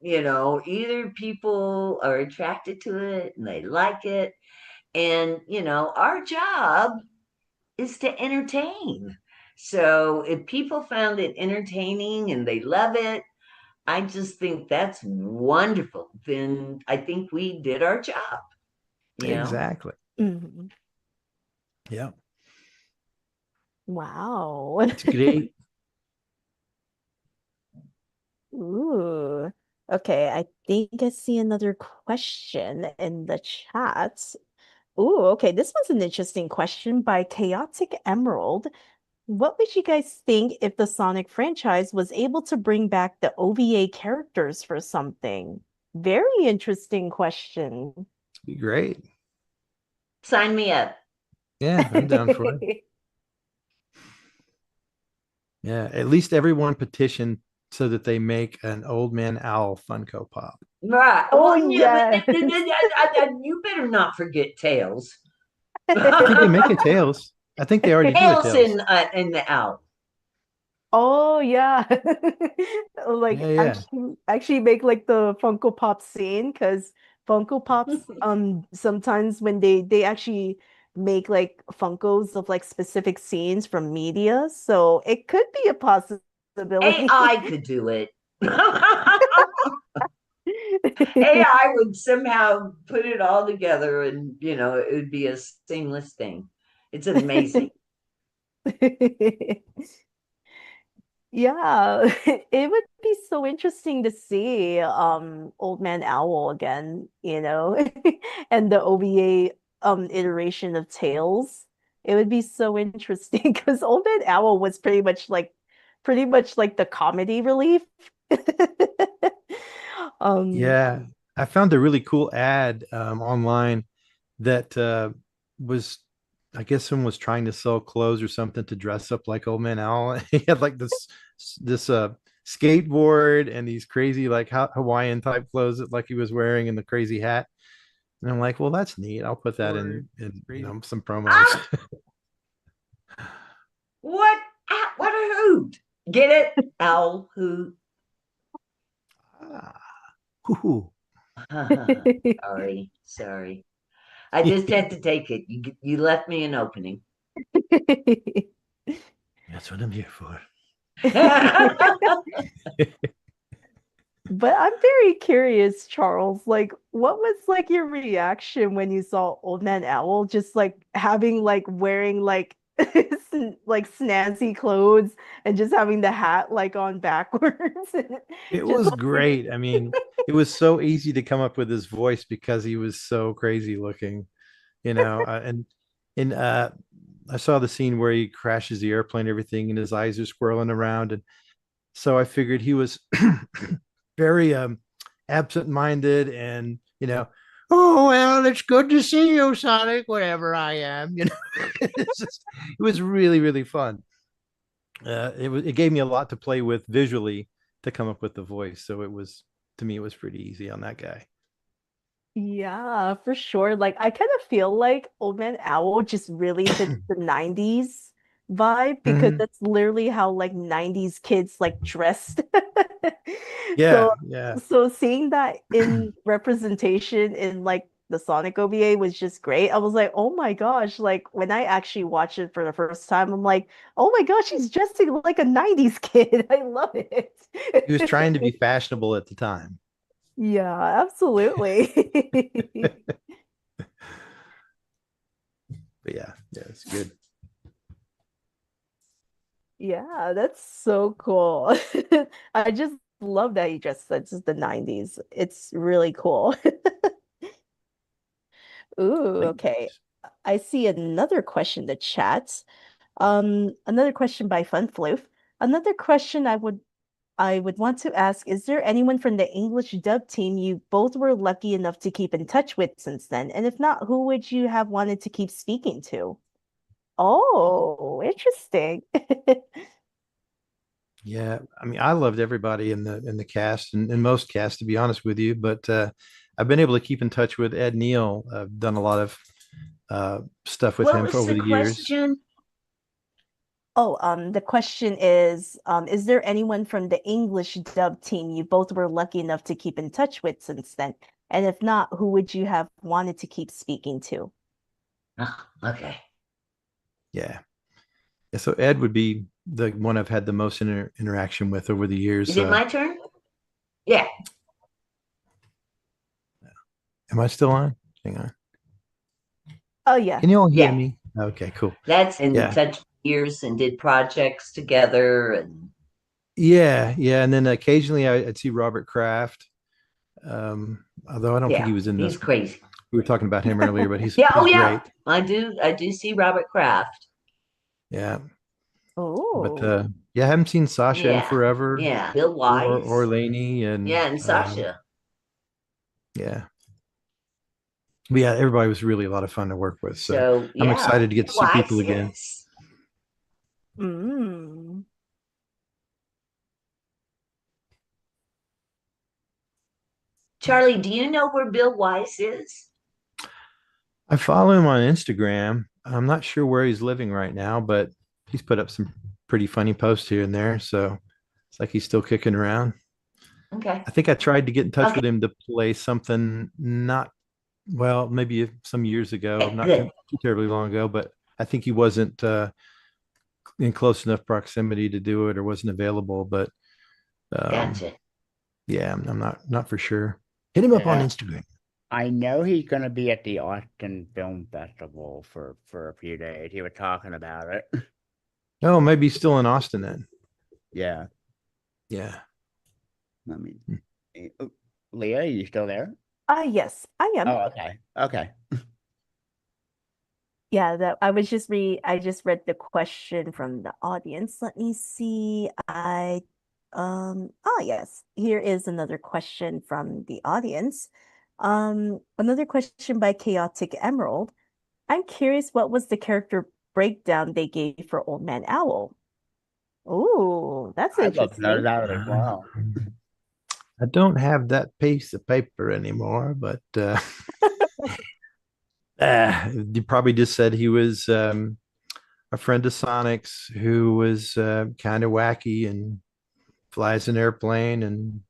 either people are attracted to it and they like it. And, our job is to entertain. So if people found it entertaining and they love it, I just think that's wonderful. Then I think we did our job, you know? Exactly. Mhm. Yeah, Wow. it's great. Ooh. Okay, I think I see another question in the chat. Ooh, okay, this was an interesting question by Chaotic Emerald. What would you guys think if the Sonic franchise was able to bring back the OVA characters for something? Very interesting question. It'd be great. Sign me up. Yeah, I'm down for it. Yeah, at least everyone petitioned so that they make an old man owl Funko Pop. Right. Oh, Well, yeah, but yes. you better not forget Tails. I think they make it tails. I think they already do a Tails Tails. in the owl. Oh yeah. Like Yeah, yeah. actually make like the Funko Pop scene because Funko Pops sometimes when they actually make like Funkos of like specific scenes from media, so it could be a possibility. AI could do it. AI would somehow put it all together and, it would be a seamless thing. It's amazing. Yeah, it would be so interesting to see Old Man Owl again, and the OVA iteration of Tails. It would be so interesting because Old Man Owl was pretty much like the comedy relief. Um Yeah. I found a really cool ad online that was, I guess someone was trying to sell clothes or something to dress up like Old Man Owl. He had like this skateboard and these crazy like Hawaiian type clothes that like he was wearing and the crazy hat. And I'm like, well, that's neat. I'll put that in some promos. Ah, what? What a hoot! Get it? Owl hoot. Ah, hoo-hoo. Sorry. I just had to take it. You left me an opening. That's what I'm here for. But I'm very curious, Charles. Like, what was like your reaction when you saw Old Man Owl just like having like wearing like like snazzy clothes and just having the hat like on backwards? It Just was like great. I mean, it was so easy to come up with his voice because he was so crazy looking, and I saw the scene where he crashes the airplane, and everything, and his eyes are swirling around, and so I figured he was very absent-minded, and oh well, it's good to see you, Sonic, whatever I am. It was really really fun. It gave me a lot to play with visually to come up with the voice. So it was, to me, it was pretty easy on that guy. yeah, for sure. Like I kind of feel like Old Man Owl just really fits the 90s vibe because Mhm. that's literally how like 90s kids like dressed. So Yeah, yeah. so seeing that in representation in like the Sonic OVA was just great. I was like, "Oh my gosh," like when I actually watched it for the first time, I'm like, "Oh my gosh, he's dressing like a 90s kid." I love it. He was trying to be fashionable at the time. Yeah, absolutely. But yeah, yeah, it's good. Yeah, that's so cool. I just love that you just said just the 90s. It's really cool. Ooh, okay. Thanks. I see another question in the chat. Another question by Funfloof. Another question I would want to ask, is there anyone from the English dub team you both were lucky enough to keep in touch with since then? And if not, who would you have wanted to keep speaking to? Oh, interesting. Yeah, I mean, I loved everybody in the cast and most casts, to be honest with you. But I've been able to keep in touch with Ed Neal. I've done a lot of stuff with What him for was over the the years. question? Oh, the question is there anyone from the English dub team you both were lucky enough to keep in touch with since then? And if not, who would you have wanted to keep speaking to? Oh, okay. Yeah. Yeah, so Ed would be the one I've had the most interaction with over the years. Is it my turn? Yeah. Am I still on? Hang on. Oh yeah. Can you all hear Yeah. me? Okay, cool. That's in Yeah. touch years and did projects together. And Yeah, yeah. And then occasionally I'd see Robert Kraft. Although I don't think yeah, he was in he's this. crazy. We were talking about him earlier, but he's Yeah. Oh, he's yeah. great. I do see Robert Kraft. Yeah. But Oh. yeah, I haven't seen Sasha in Yeah. forever, Yeah. Bill or Wise. Lainey, and Yeah. And Sasha. yeah. But yeah, everybody was really a lot of fun to work with. So So, I'm yeah. excited to get to see Wise, people again. yes. Mm. Charlie, do you know where Bill Wise is? I follow him on Instagram. I'm not sure where he's living right now, but he's put up some pretty funny posts here and there. So it's like he's still kicking around. Okay. I think I tried to get in touch Okay. with him to play something not, well, maybe some years ago, not Good. too terribly long ago, but I think he wasn't in close enough proximity to do it or wasn't available. But um, Gotcha. yeah, I'm not for sure. Hit him up on Yeah. Instagram. I know he's gonna be at the Austin Film Festival for a few days. He was talking about it. Oh, maybe he's still in Austin then. Yeah. Yeah. I mean, Leah, are you still there? Yes, I am. Oh, okay. Okay. Yeah, that I just read the question from the audience. Let me see. Yes, here is another question from the audience. Another question by Chaotic Emerald. I'm curious, what was the character breakdown they gave for Old Man Owl? Oh, that's I'd love to know interesting. that as well. I don't have that piece of paper anymore, but you probably just said he was a friend of Sonic's who was kind of wacky and flies an airplane and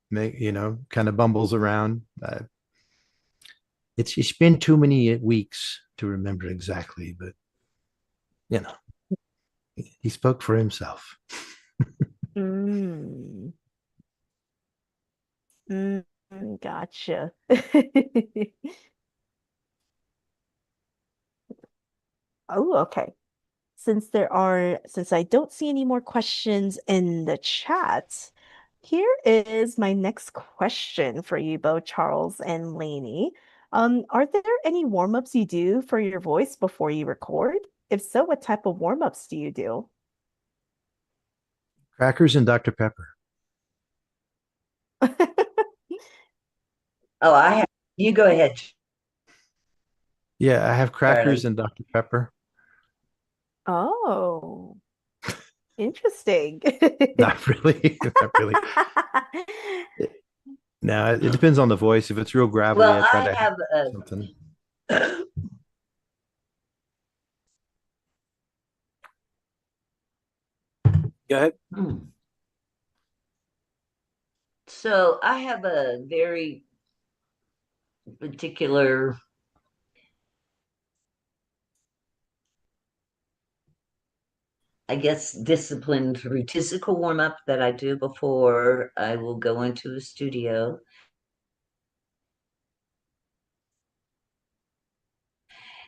kind of bumbles around. It's been too many weeks to remember exactly, but you know, he spoke for himself. Mm, mm, gotcha. Oh, okay. Since I don't see any more questions in the chat, here is my next question for you both, Charles and Lainey. Are there any warm-ups you do for your voice before you record? If so, what type of warm-ups do you do? Crackers and Dr. Pepper. Oh, I have. You go ahead, Yeah, I have crackers Charlie. and Dr. Pepper. Oh, interesting. Not really. Not really. No, it depends on the voice. If it's real gravelly, Well, I try I to have have something. Go ahead. So I have a very particular, I guess, disciplined physical warm up that I do before I will go into a studio.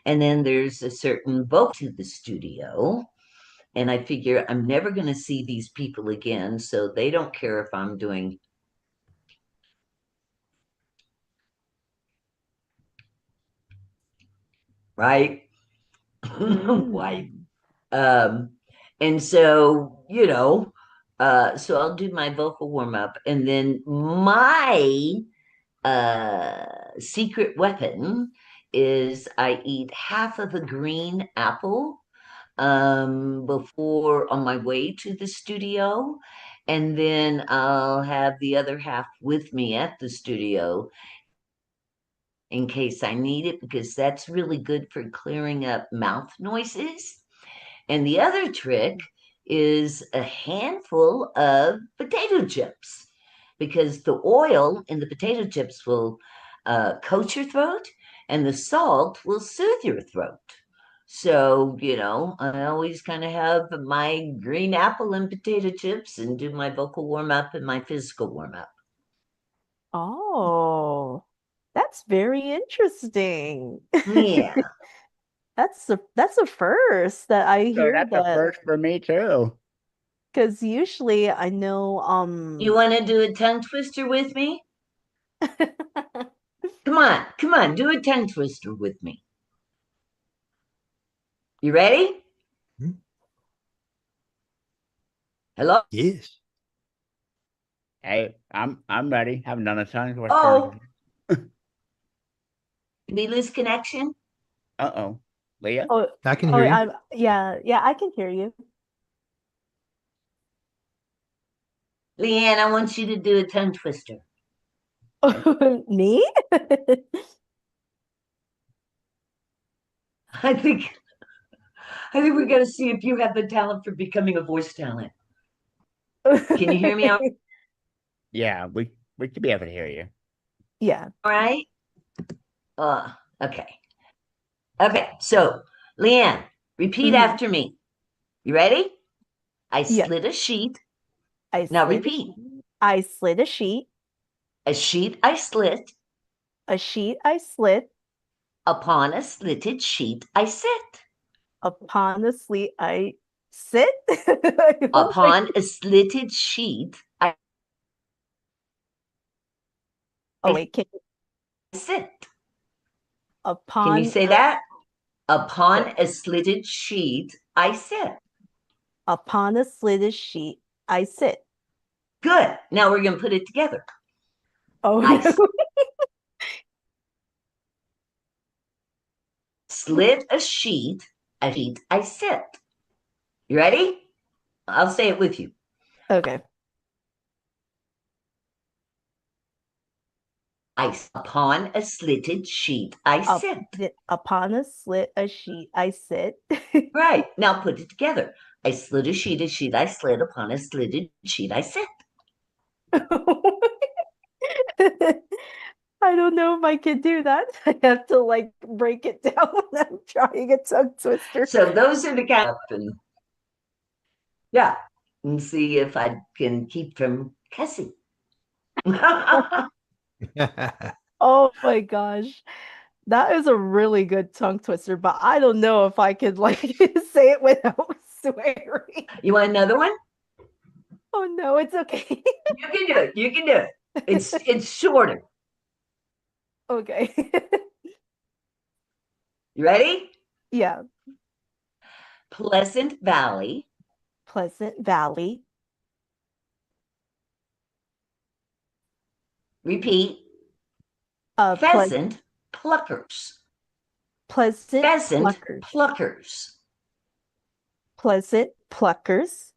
And then there's a certain vote to the studio. And I figure I'm never going to see these people again. So they don't care if I'm doing right. Wife. Mm. And so, so I'll do my vocal warm up. And then my secret weapon is I eat half of a green apple before on my way to the studio. And then I'll have the other half with me at the studio in case I need it, because that's really good for clearing up mouth noises. And the other trick is a handful of potato chips, because the oil in the potato chips will coat your throat and the salt will soothe your throat. So, I always kind of have my green apple and potato chips and do my vocal warm up and my physical warm up. Oh, that's very interesting. Yeah. That's a first that I So hear that's a that first for me too. because usually I know You want to do a tongue twister with me? Come on, do a tongue twister with me. You ready? Hmm? Hello? Yes. Hey, I'm ready. Haven't done a tongue Oh, twister. did we lose connection? Uh-oh. Leah? oh I can oh hear you. I'm yeah, I can hear you. Leanne, I want you to do a tongue twister. Me? I think I think we got to see if you have the talent for becoming a voice talent. Can you hear me all Yeah, we should be able to hear you. Yeah. right? Okay. Okay, so Leanne, repeat Mhm. after me. You ready? I Yeah. slid a sheet. I Now slid. repeat. I slid a sheet. A sheet I slit. A sheet I slit. Upon a slitted sheet I sit. Upon the sleet I sit. Oh my, Upon a slitted sheet oh I wait, can sit. Can you upon say a that? yeah, Upon a slitted sheet I sit. upon a slitted sheet I sit. Good. Now we're going to put it together. Oh I no. slid a sheet I sit. You ready? I'll say it with you. Okay. Upon a slitted sheet I Up, sit. upon a slit a sheet I sit. Right. Now put it together. I slid a sheet I slid. Upon a slitted sheet I sit. I don't know if I can do that. I have to like break it down when I'm trying a tongue twister. So those are the kind of, and yeah, and see if I can keep from cussing. Oh my gosh. That is a really good tongue twister, but I don't know if I could like say it without swearing. You want another one? Oh no, it's okay. You can do it. You can do it. It's shorter. Okay. You ready? Yeah. Pleasant Valley. Pleasant Valley. Repeat. Uh, ple Pheasant pluckers. Pleasant Pheasant pluckers. pluckers. Pleasant pluckers.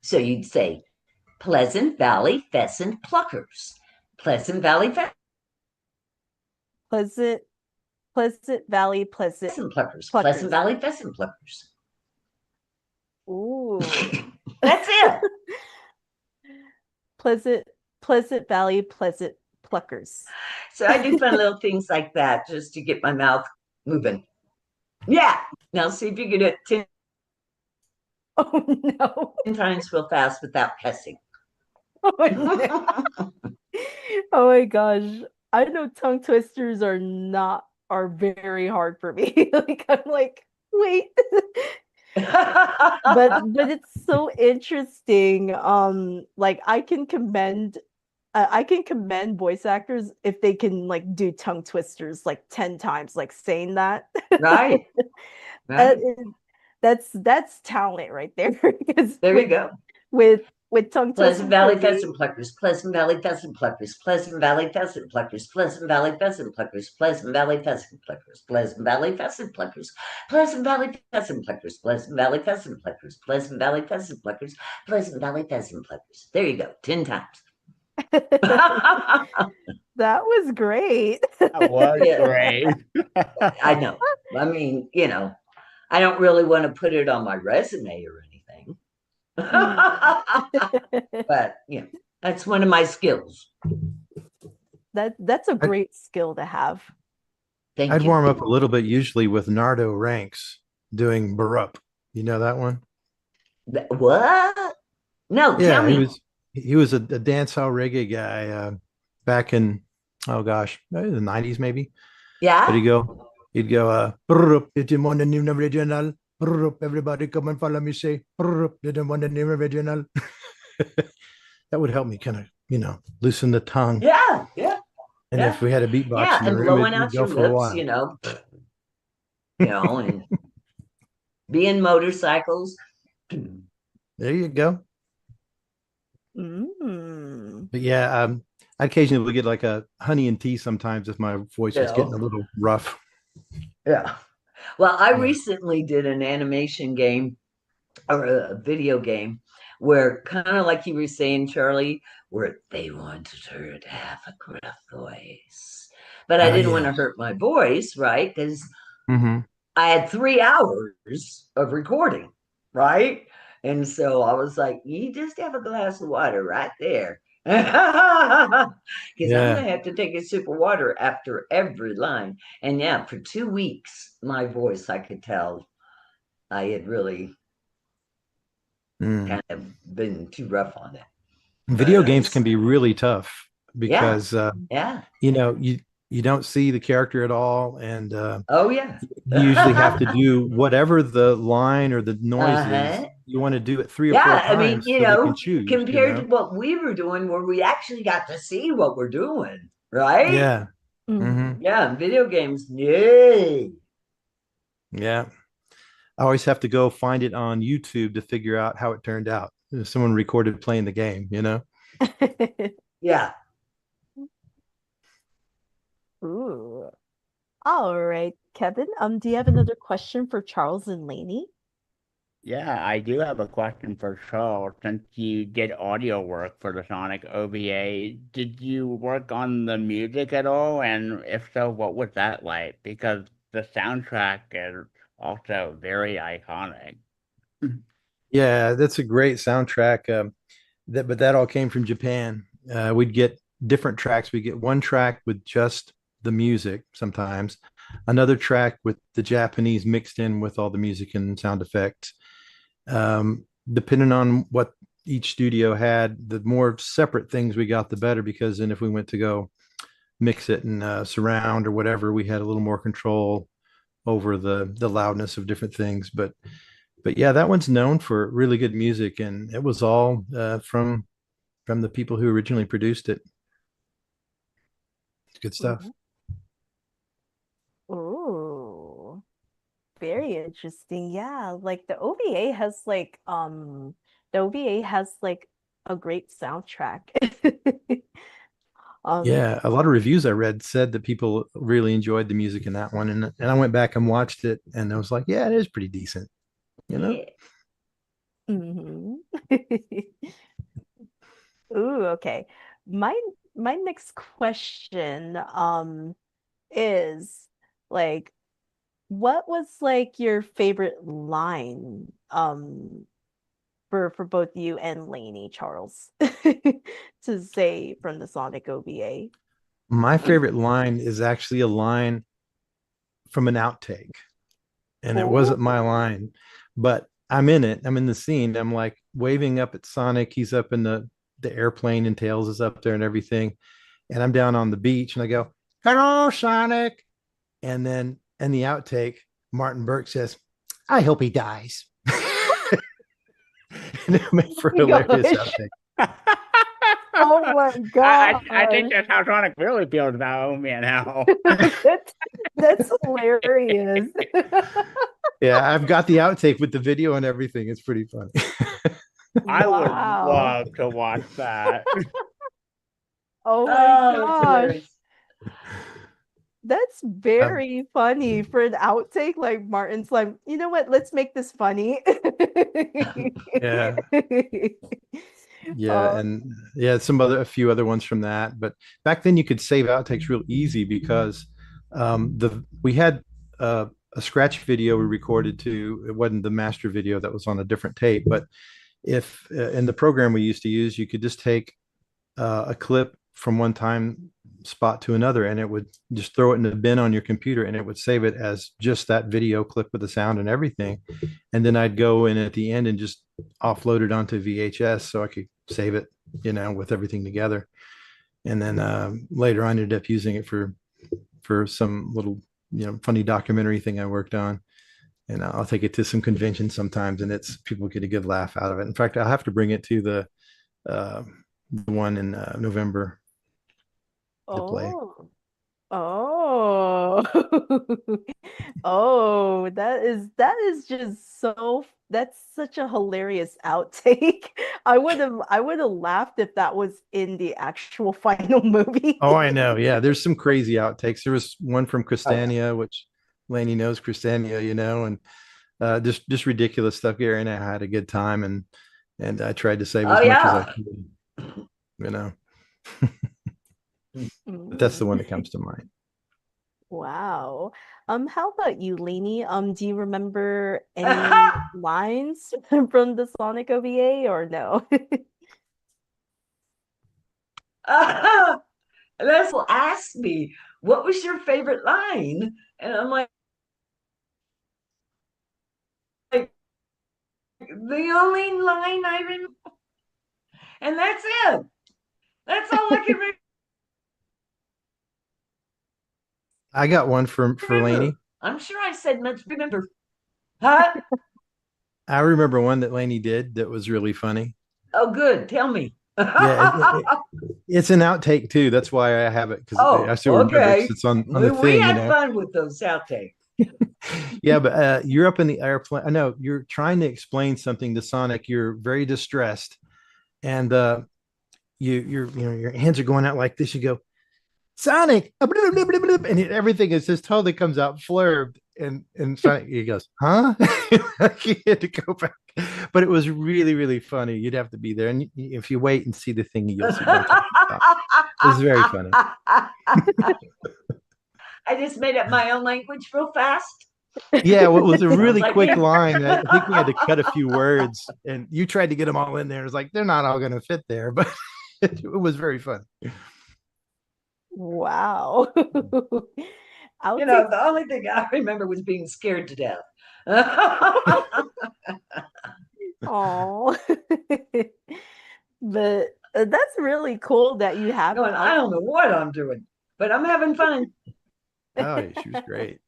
So you'd say Pleasant Valley pheasant pluckers. Pleasant Valley Pleasant Pleasant Valley Pleasant pheasant pluckers. Pleasant pluckers. Valley pheasant pluckers. Ooh. That's it. Pleasant Pleasant Valley Pleasant pluckers. So I do fun little things like that just to get my mouth moving. Yeah. Now see if you can do it 10 Oh no. times real fast without cussing. Oh no. Oh my gosh. I know tongue twisters are very hard for me. Like I'm like, wait. But it's so interesting. Like I can commend voice actors if they can like do tongue twisters like 10 times, like saying that. Right. That Right. is, that's talent right there. Because There you go. with tongue Pleasant twisters for Valley me, pheasant pluckers, Pleasant Valley pheasant pluckers, Pleasant Valley pheasant pluckers, Pleasant Valley pheasant pluckers, Pleasant Valley pheasant pluckers, Pleasant Valley pheasant pluckers, Pleasant Valley pheasant pluckers, Pleasant Valley pheasant pluckers, Pleasant Valley pheasant pluckers, Pleasant Valley pheasant pluckers. There you go, 10 times. that was great. That was Yeah, great. I know. I mean, I don't really want to put it on my resume or anything. Mm. But, that's one of my skills. That's a I'd, great skill to have. Thank I'd you. warm up a little bit usually with Nardo Ranks doing Barup. You know that one? What? No, tell Yeah, he me. was he was a dancehall reggae guy back in oh gosh, maybe the 90s maybe. But Yeah? he'd go "Barup, did you want the new original? Barup, everybody come and follow me say Barup, did you want the new original?" That would help me kind of, loosen the tongue. Yeah, yeah, And yeah. if we had a beatbox Yeah, in the and room, blowing it'd out go your for a lips, while. and being motorcycles. There you go. Mm. But yeah, I occasionally will get like a honey and tea sometimes if my voice is getting a little rough. Yeah. Well, I Yeah. recently did an animation game or a video game where kind of like you were saying, Charlie, where they wanted her to have a gruff voice. But I Oh didn't want yeah. to hurt my voice, right? Because Mm-hmm. I had 3 hours of recording, right? And so I was like, you just have a glass of water right there. Because I'm Yeah. going to have to take a sip of water after every line. And yeah, for 2 weeks, my voice, I could tell I had really Mm. kind of been too rough on it. But Video games can be really tough yeah, because yeah. you know, you don't see the character at all, and Oh, yeah. you usually have to do whatever the line or the noise is. Uh-huh. You want to do it 3 or 4 Yeah, I mean, times so they can choose, you compared to know? what we were doing, where we actually got to see what we're doing, right? Yeah. Hmm. Mhm. Yeah, video games, yay. Yeah. I always have to go find it on YouTube to figure out how it turned out. If someone recorded playing the game, you know? Yeah. Ooh. All right, Kevin. Do you have another question for Charles and Lainey? Yeah, I do have a question for Charles. Since you did audio work for the Sonic OVA, did you work on the music at all? And if so, what was that like? Because the soundtrack is also very iconic. Yeah, that's a great soundtrack. But that all came from Japan. We'd get different tracks. We get one track with just the music sometimes, another track with the Japanese mixed in with all the music and sound effects. Depending on what each studio had, the more separate things we got, the better. Because then if we went to go mix it in surround or whatever, we had a little more control over the loudness of different things. But yeah, that one's known for really good music, and it was all from the people who originally produced it. It's good stuff. Ooh. Ooh. Very interesting. Yeah, like the OVA has like a great soundtrack. Um Yeah, a lot of reviews I read said that people really enjoyed the music in that one, and I went back and watched it, and I was like, yeah, it is pretty decent, you know. Yeah. mhm. Ooh, okay. My my next question is like what was like your favorite line for both you and Lainey, Charles, to say from the Sonic OVA? My favorite line is actually a line from an outtake, and it Oh. wasn't my line, but I'm in it. I'm in the scene. I'm like waving up at Sonic. He's up in the airplane, and Tails is up there and everything, and I'm down on the beach, and I go, "Hello, Sonic." And then in the outtake, Martin Burke says, "I hope he dies." And it made for a Oh my hilarious gosh. outtake. Oh my I think gosh. that's how Sonic really feels about Omi now. That's that's hilarious. Yeah, I've got the outtake with the video and everything. It's pretty funny. I would Wow. love to watch that. Oh my Oh, it's gosh. hilarious. That's Um, very funny for an outtake. Like Martin's like, you know what? Let's make this funny. yeah, yeah, Oh, and yeah, a few other ones from that. But back then, you could save outtakes real easy because the we had a scratch video we recorded too. It wasn't the master video that was on a different tape, but if in the program we used to use, you could just take a clip from one time spot to another, and it would just throw it in the bin on your computer, and it would save it as just that video clip with the sound and everything. And then I'd go in at the end and just offload it onto VHS so I could save it, with everything together. And then later on, I ended up using it for some little, funny documentary thing I worked on. And I'll take it to some conventions sometimes, and it's people get a good laugh out of it. In fact, I'll have to bring it to uh, the one in November to play. oh, oh, oh, that is just that's such a hilarious outtake. I would have laughed if that was in the actual final movie. Oh, I know. Yeah, there's some crazy outtakes. There was one from Oh, yeah. Christania, which Laney knows Christania, and just ridiculous stuff. Gary and I had a good time, and I tried to save Oh, as much as I yeah. could, you know. But that's the Mm. one that comes to mind. Wow. How about you, Lainey? Do you remember any lines from the Sonic OVA or no? That's will ask me, what was your favorite line? And I'm like the only line I remember, and that's it. That's all I can I got one for remember. Lainey. I'm sure I said much remember. Huh? I remember one that Lainey did that was really funny. Oh, good. Tell me. Yeah, it's an outtake too. That's why I have it because I Oh, still remember because okay. it's on the We thing, had fun with those outtakes. Yeah, but you're up in the airplane. I know you're trying to explain something to Sonic. You're very distressed, and your hands are going out like this. You go, Sonic, and everything is just totally comes out flurbed. And Sonic, he goes, huh? He had to go back, but it was really really funny. You'd have to be there, and if you wait and see the thing, you'll see what I'm talking about. It's very funny. I just made up my own language real fast. Yeah, well, it was a Sounds really like quick me. line. I think we had to cut a few words, and you tried to get them all in there. It's like they're not all going to fit there, but it was very fun. Wow. You know, Outtakes. the only thing I remember was being scared to death. Oh. But that's really cool that you have Going, I don't know what I'm doing, but I'm having fun. Oh, she was great.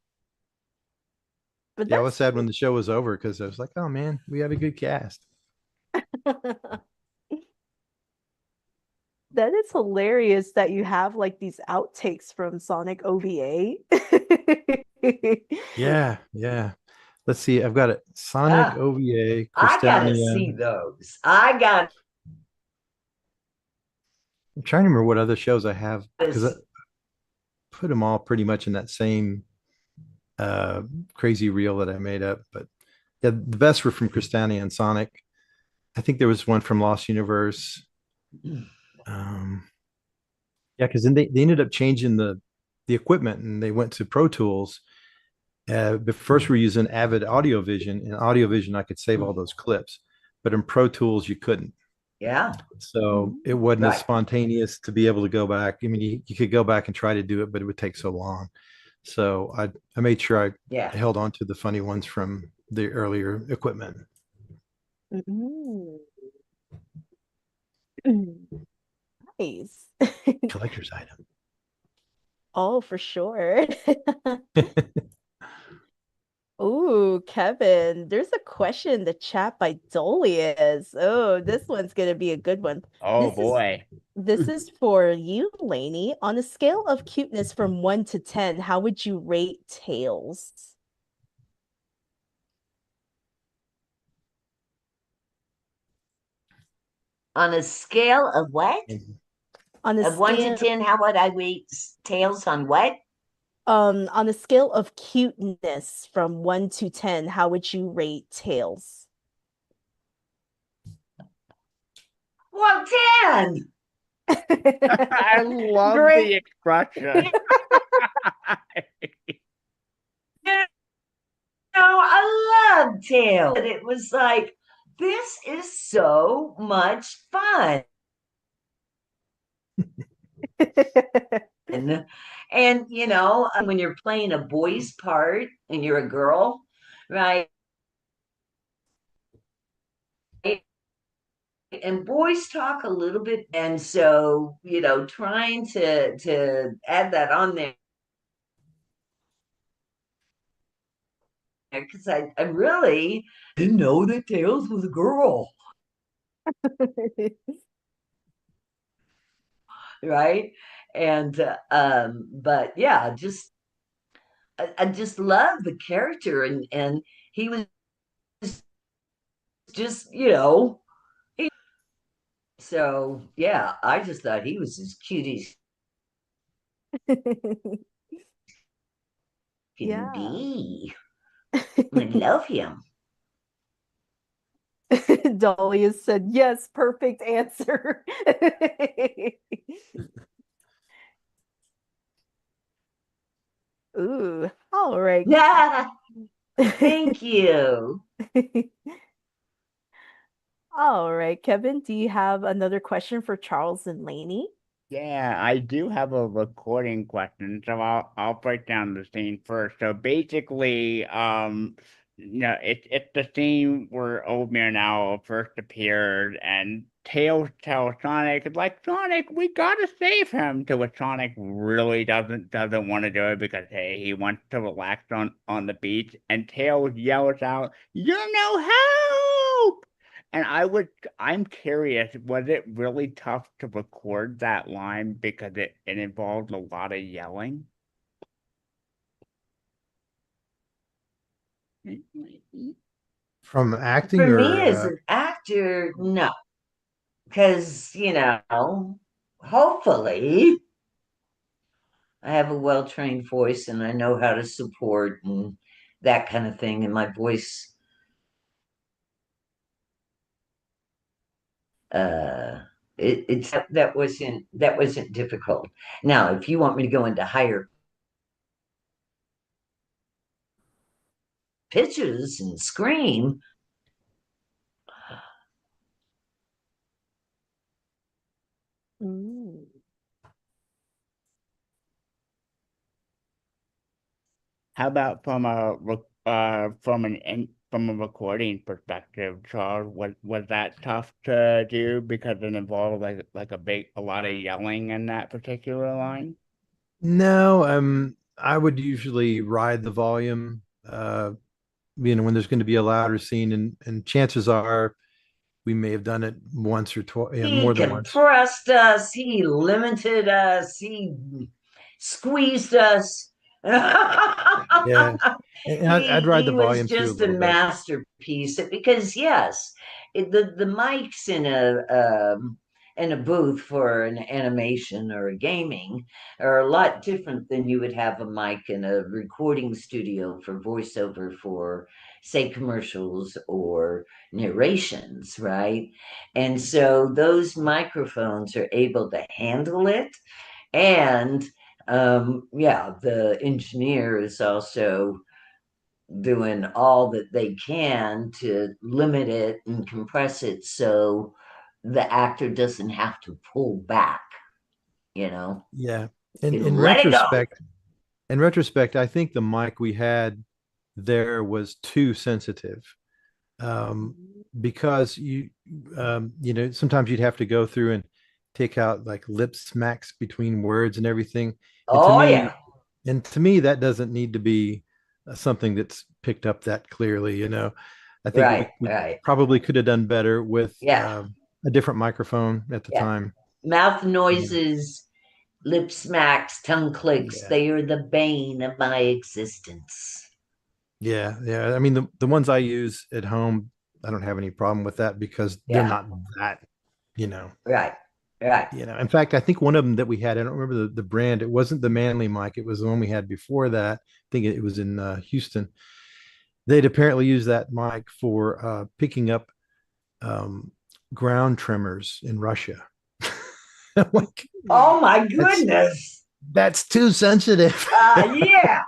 but Yeah, I was that's sad when the show was over because I was like, oh man, we had a good cast. that is hilarious that you have like these outtakes from Sonic OVA. Yeah, yeah. Let's see. I've got it. Sonic Ah, OVA, I gotta Crystania. see those. I got I'm trying to remember what other shows I have because I this. put them all pretty much in that same uh crazy reel that I made up. But yeah, the best were from Crystania and Sonic. I think there was one from Lost Universe. Um, yeah, because then they ended up changing the equipment and they went to Pro Tools. But first we're using Avid Audio Vision. In Audio Vision, I could save all those clips, but in Pro Tools you couldn't. Yeah, So it Mm. wasn't as right. spontaneous to be able to go back. I mean, you could go back and try to do it, but it would take so long. So I made sure Yeah. I held on to the funny ones from the earlier equipment. Mm. Nice. Collector's item. Oh, for sure. Oh, Kevin, there's a question in the chat by Dolius. Oh, this one's gonna be a good one. Oh This is boy. this is for you, Lainey. On a scale of cuteness from 1 to 10, how would you rate Tails? On a scale of what? On a Of 1 to 10, how would I rate Tails on what? on a scale of cuteness from 1 to 10, how would you rate Tails? Well, 10. I love Great. the expression. You know, I love Tails. It was like, this is so much fun. And you know, when you're playing a boy's part and you're a girl, right? And boys talk a little bit, and so you know, trying to add that on there because I really didn't know that Tails was a girl, right? And but yeah, I just love the character, and he was just you know so yeah, I just thought he was as cute as can Yeah. be. I love him. Dolly has said, yes, perfect answer. Ooh, all right. Yeah, thank you. All right, Kevin, do you have another question for Charles and Lainey? Yeah, I do have a recording question, so I'll break down the scene first. So basically, it's the scene where Old Man Owl first appeared, and Tails tells Sonic, like, Sonic, we gotta save him. To which Sonic really doesn't want to do it because hey, he wants to relax on the beach, and Tails yells out, "You're no help!" And I'm curious, was it really tough to record that line because it involved a lot of yelling? From For acting me or as an actor, no, because, hopefully I have a well-trained voice and I know how to support and that kind of thing. And my voice, uh, it's that wasn't difficult. Now, if you want me to go into higher pitches and scream, Mm. How about from a recording perspective, Charles? Was that tough to do because it involved like a lot of yelling in that particular line? no, I would usually ride the volume, when there's going to be a louder scene, and chances are we may have done it once or twice, yeah, he more than once. compressed us, he limited us, he squeezed us. Yeah, and I'd ride He the was volume too a just a little bit. masterpiece because yes, the mics in a booth for an animation or a gaming are a lot different than you would have a mic in a recording studio for voiceover for, say, commercials or narrations, right? And so those microphones are able to handle it. And yeah, the engineer is also doing all that they can to limit it and compress it so the actor doesn't have to pull back, you know, Yeah, and and let it go. in retrospect, I think the mic we had there was too sensitive, um, because sometimes you'd have to go through and take out like lip smacks between words and everything. And to Oh, me, yeah. that doesn't need to be something that's picked up that clearly. I think Right, we right. probably could have done better with Yeah, a different microphone at the yeah. time. Mouth Yeah. noises, lip smacks, tongue clicks, Yeah. they are the bane of my existence. Yeah, yeah. I mean, the ones I use at home, I don't have any problem with that because they're Yeah, not that, you know, right, right. In fact, I think one of them that we had, I don't remember the brand. It wasn't the Manly mic. It was the one we had before that. I think it was in Houston. They'd apparently used that mic for picking up um, ground tremors in Russia. Like, Oh my that's goodness. that's too sensitive. Yeah,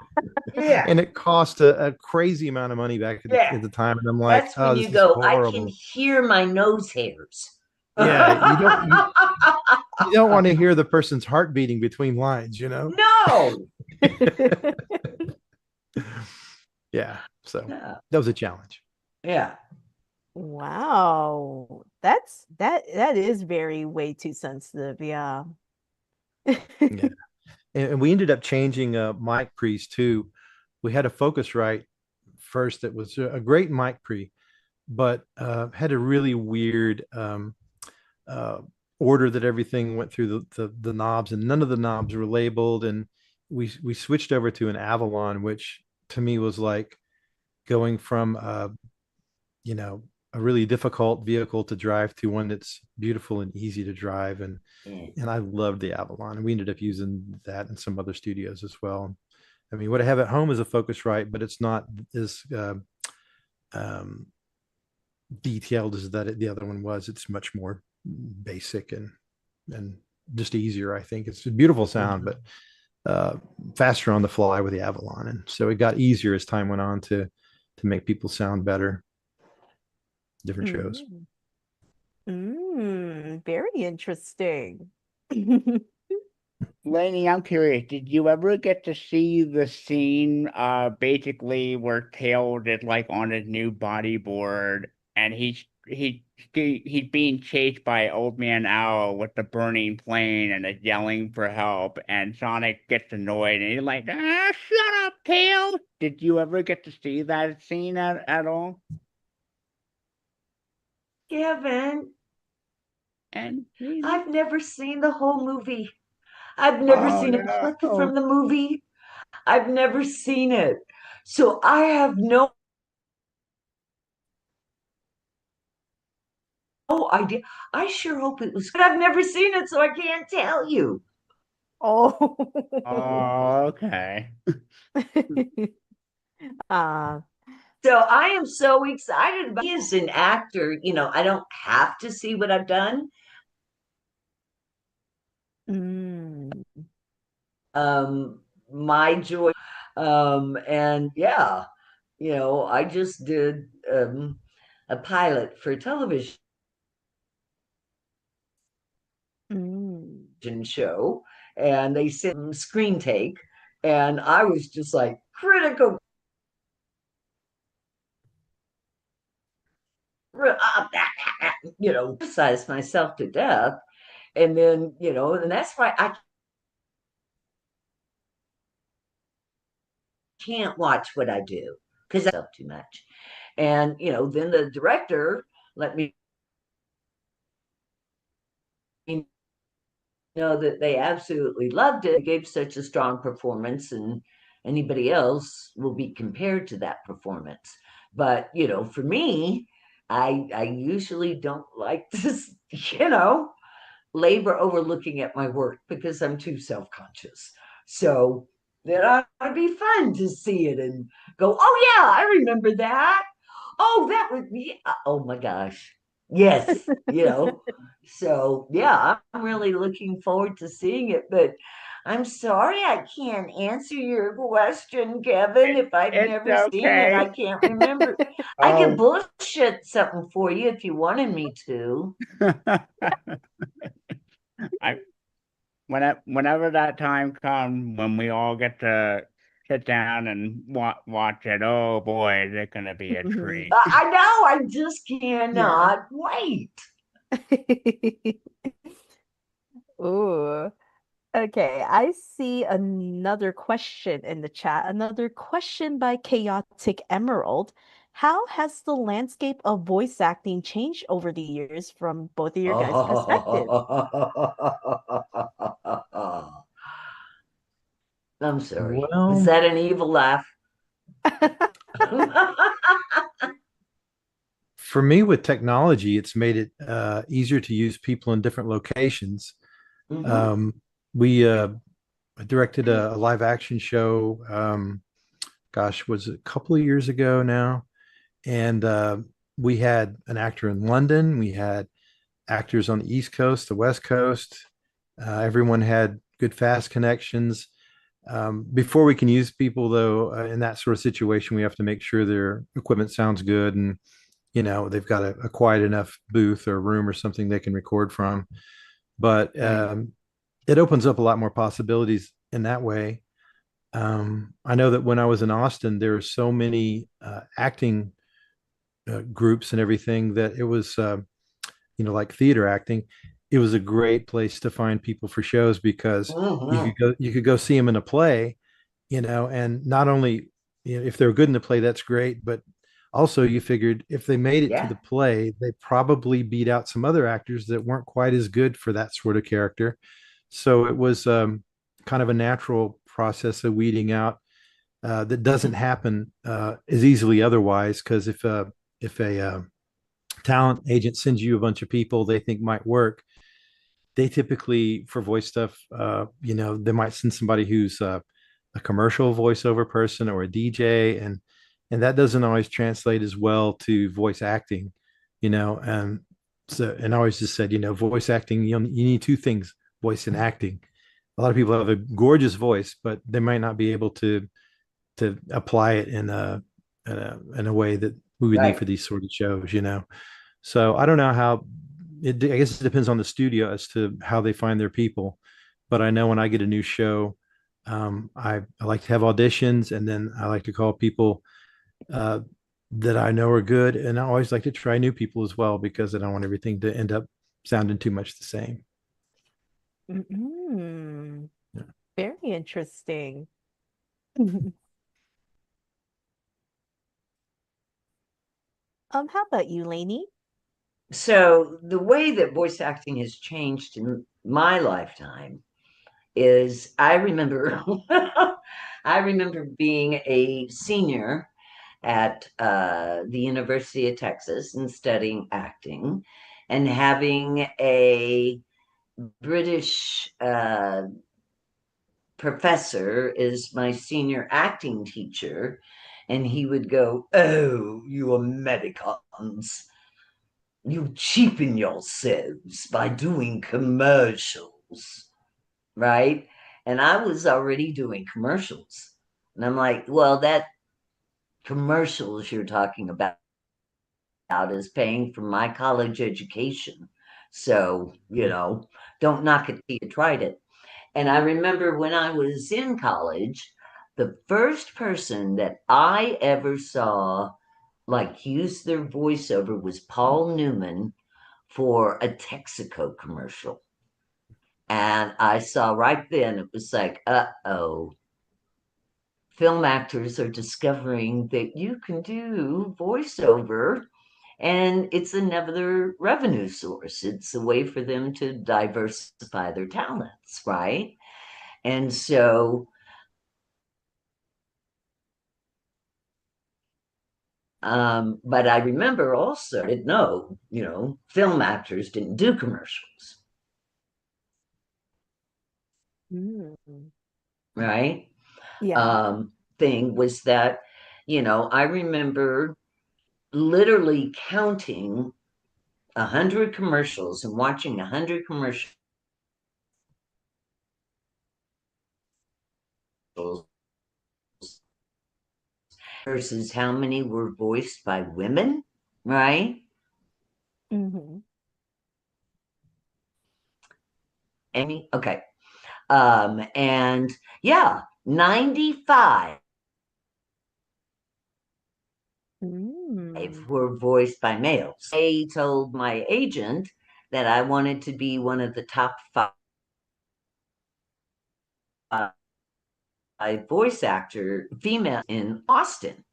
yeah, And it cost a crazy amount of money back yeah. at the time. And I'm like, That's oh, when you this is go, I can horrible. hear my nose hairs. Yeah, you don't want to hear the person's heart beating between lines. No. Yeah, so Yeah. that was a challenge. Yeah. Wow. That is very way too sensitive. Yeah. Yeah, and we ended up changing mic pre's too. We had a Focusrite first that was a great mic pre, but had a really weird uh, order that everything went through the knobs, and none of the knobs were labeled. And we switched over to an Avalon, which to me was like going from you know a really difficult vehicle to drive to one that's beautiful and easy to drive. And I loved the Avalon, and we ended up using that in some other studios as well. I mean, what I have at home is a Focusrite, but it's not as um, detailed as the other one was. It's much more basic and just easier. I think it's a beautiful sound, but uh, faster on the fly with the Avalon, and so it got easier as time went on to make people sound better. Different shows. Mm. Very interesting. Lainey, I'm curious, did you ever get to see the scene basically where Tails is like on his new bodyboard and he's being chased by Old Man Owl with the burning plane and is yelling for help and Sonic gets annoyed and he's like, ah, shut up, Tails. Did you ever get to see that scene at all? Kevin, And I've never seen the whole movie. I've never oh seen a clip from no. the movie. I've never seen it. So I have no idea. I sure hope it was good. I've never seen it, so I can't tell you. Oh. Oh, okay. Uh, So I am so excited about he as an actor. I don't have to see what I've done. mm, My joy. And yeah, I just did a pilot for a television mm. show, and they sent screen take, and I was just like critical, criticize myself to death, and then and that's why I can't watch what I do because I up too much. And then the director let me know that they absolutely loved it. It gave such a strong performance, and anybody else will be compared to that performance. But for me, I usually don't like this, labor over looking at my work because I'm too self-conscious. So that would be fun to see it and go, oh yeah, I remember that. Oh, that would be, oh my gosh. Yes, So yeah, I'm really looking forward to seeing it, but I'm sorry I can't answer your question, Kevin. If I've It's never seen it, I okay. can't remember. I could Oh. bullshit something for you if you wanted me to. I whenever that time comes when we all get to sit down and watch it, oh boy, is it gonna be a treat. I know, I just Yeah. cannot wait. Ooh. Okay, I see another question in the chat. Another question by Chaotic Emerald. How has the landscape of voice acting changed over the years from both of your guys' perspective? I'm sorry. Was Well, that an evil laugh? for me, with technology, it's made it easier to use people in different locations. Mhm. Um, we directed a live action show. Gosh, was it a couple of years ago now? And we had an actor in London. We had actors on the East Coast, the West Coast. Everyone had good fast connections. Before we can use people, though, in that sort of situation, we have to make sure their equipment sounds good and they've got a quiet enough booth or room or something they can record from. But Right. it opens up a lot more possibilities in that way. I know that when I was in Austin, there were so many acting groups and everything that it was, like theater acting. It was a great place to find people for shows because Mhm. you could go see them in a play, and not only if they're good in the play, that's great, but also you figured if they made it to Yeah. the play, they probably beat out some other actors that weren't quite as good for that sort of character. So it was kind of a natural process of weeding out that doesn't happen as easily otherwise. Because if a talent agent sends you a bunch of people they think might work, they typically for voice stuff, they might send somebody who's a commercial voiceover person or a DJ, and that doesn't always translate as well to voice acting, and I always just said, voice acting, you need two things, voice and acting. a lot of people have a gorgeous voice, but they might not be able to apply it in a way that we would need Right. for these sort of shows, you know. So I don't know how I guess it depends on the studio as to how they find their people. But I know when I get a new show, I like to have auditions, and then I like to call people uh, that I know are good. And I always like to try new people as well because I don't want everything to end up sounding too much the same. Mm, Yeah. very interesting. How about you, Lainey? So the way that voice acting has changed in my lifetime is I remember I remember being a senior at the University of Texas and studying acting and having a British professor is my senior acting teacher, and he would go, "Oh, you Americans, you cheapen yourselves by doing commercials," right? And I was already doing commercials. And I'm like, well, that commercials you're talking about is paying for my college education. So, don't knock it till you tried it. And I remember when I was in college, the first person that I ever saw like use their voiceover was Paul Newman for a Texaco commercial. And I saw right then, it was like, uh-oh, film actors are discovering that you can do voiceover and it's another revenue source. It's a way for them to diversify their talents, right? And so, but I remember also, I didn't know, film actors didn't do commercials, Mm, right? yeah. Thing was that, I remember literally counting 100 commercials and watching 100 commercials versus how many were voiced by women, right? Hmm. Amy, okay. And yeah, 95 Mm. were voiced by males. I told my agent that I wanted to be one of the top five voice actor female in Austin.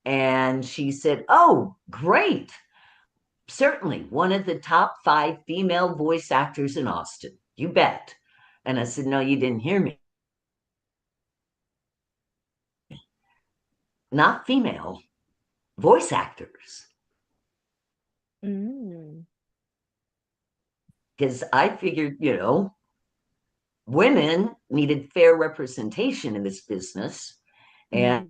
And she said, "Oh, great. Certainly one of the top five female voice actors in Austin. You bet." And I said, "No, you didn't hear me. Not female voice actors." Mm. Because I figured, women needed fair representation in this business. And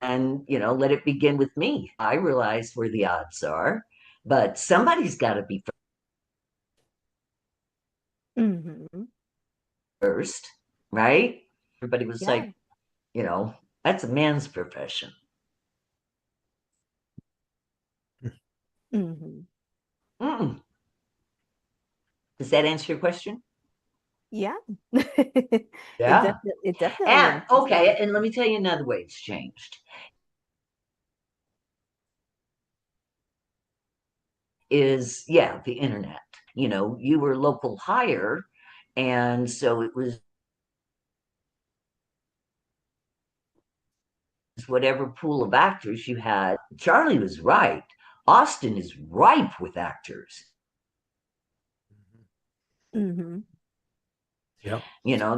Hmm. let it begin with me. I realize where the odds are, but somebody's got to be Hmm. first, right? Everybody was Yeah. like, you know, that's a man's profession. Hmm. Mm-mm. Does that answer your question? Yeah. Yeah. It definitely And answers the okay, and let question. me tell you another way it's changed is, yeah, the internet. You were local hire, and so it was whatever pool of actors you had. Charlie was right. Austin is ripe with actors. Hmm. Yep.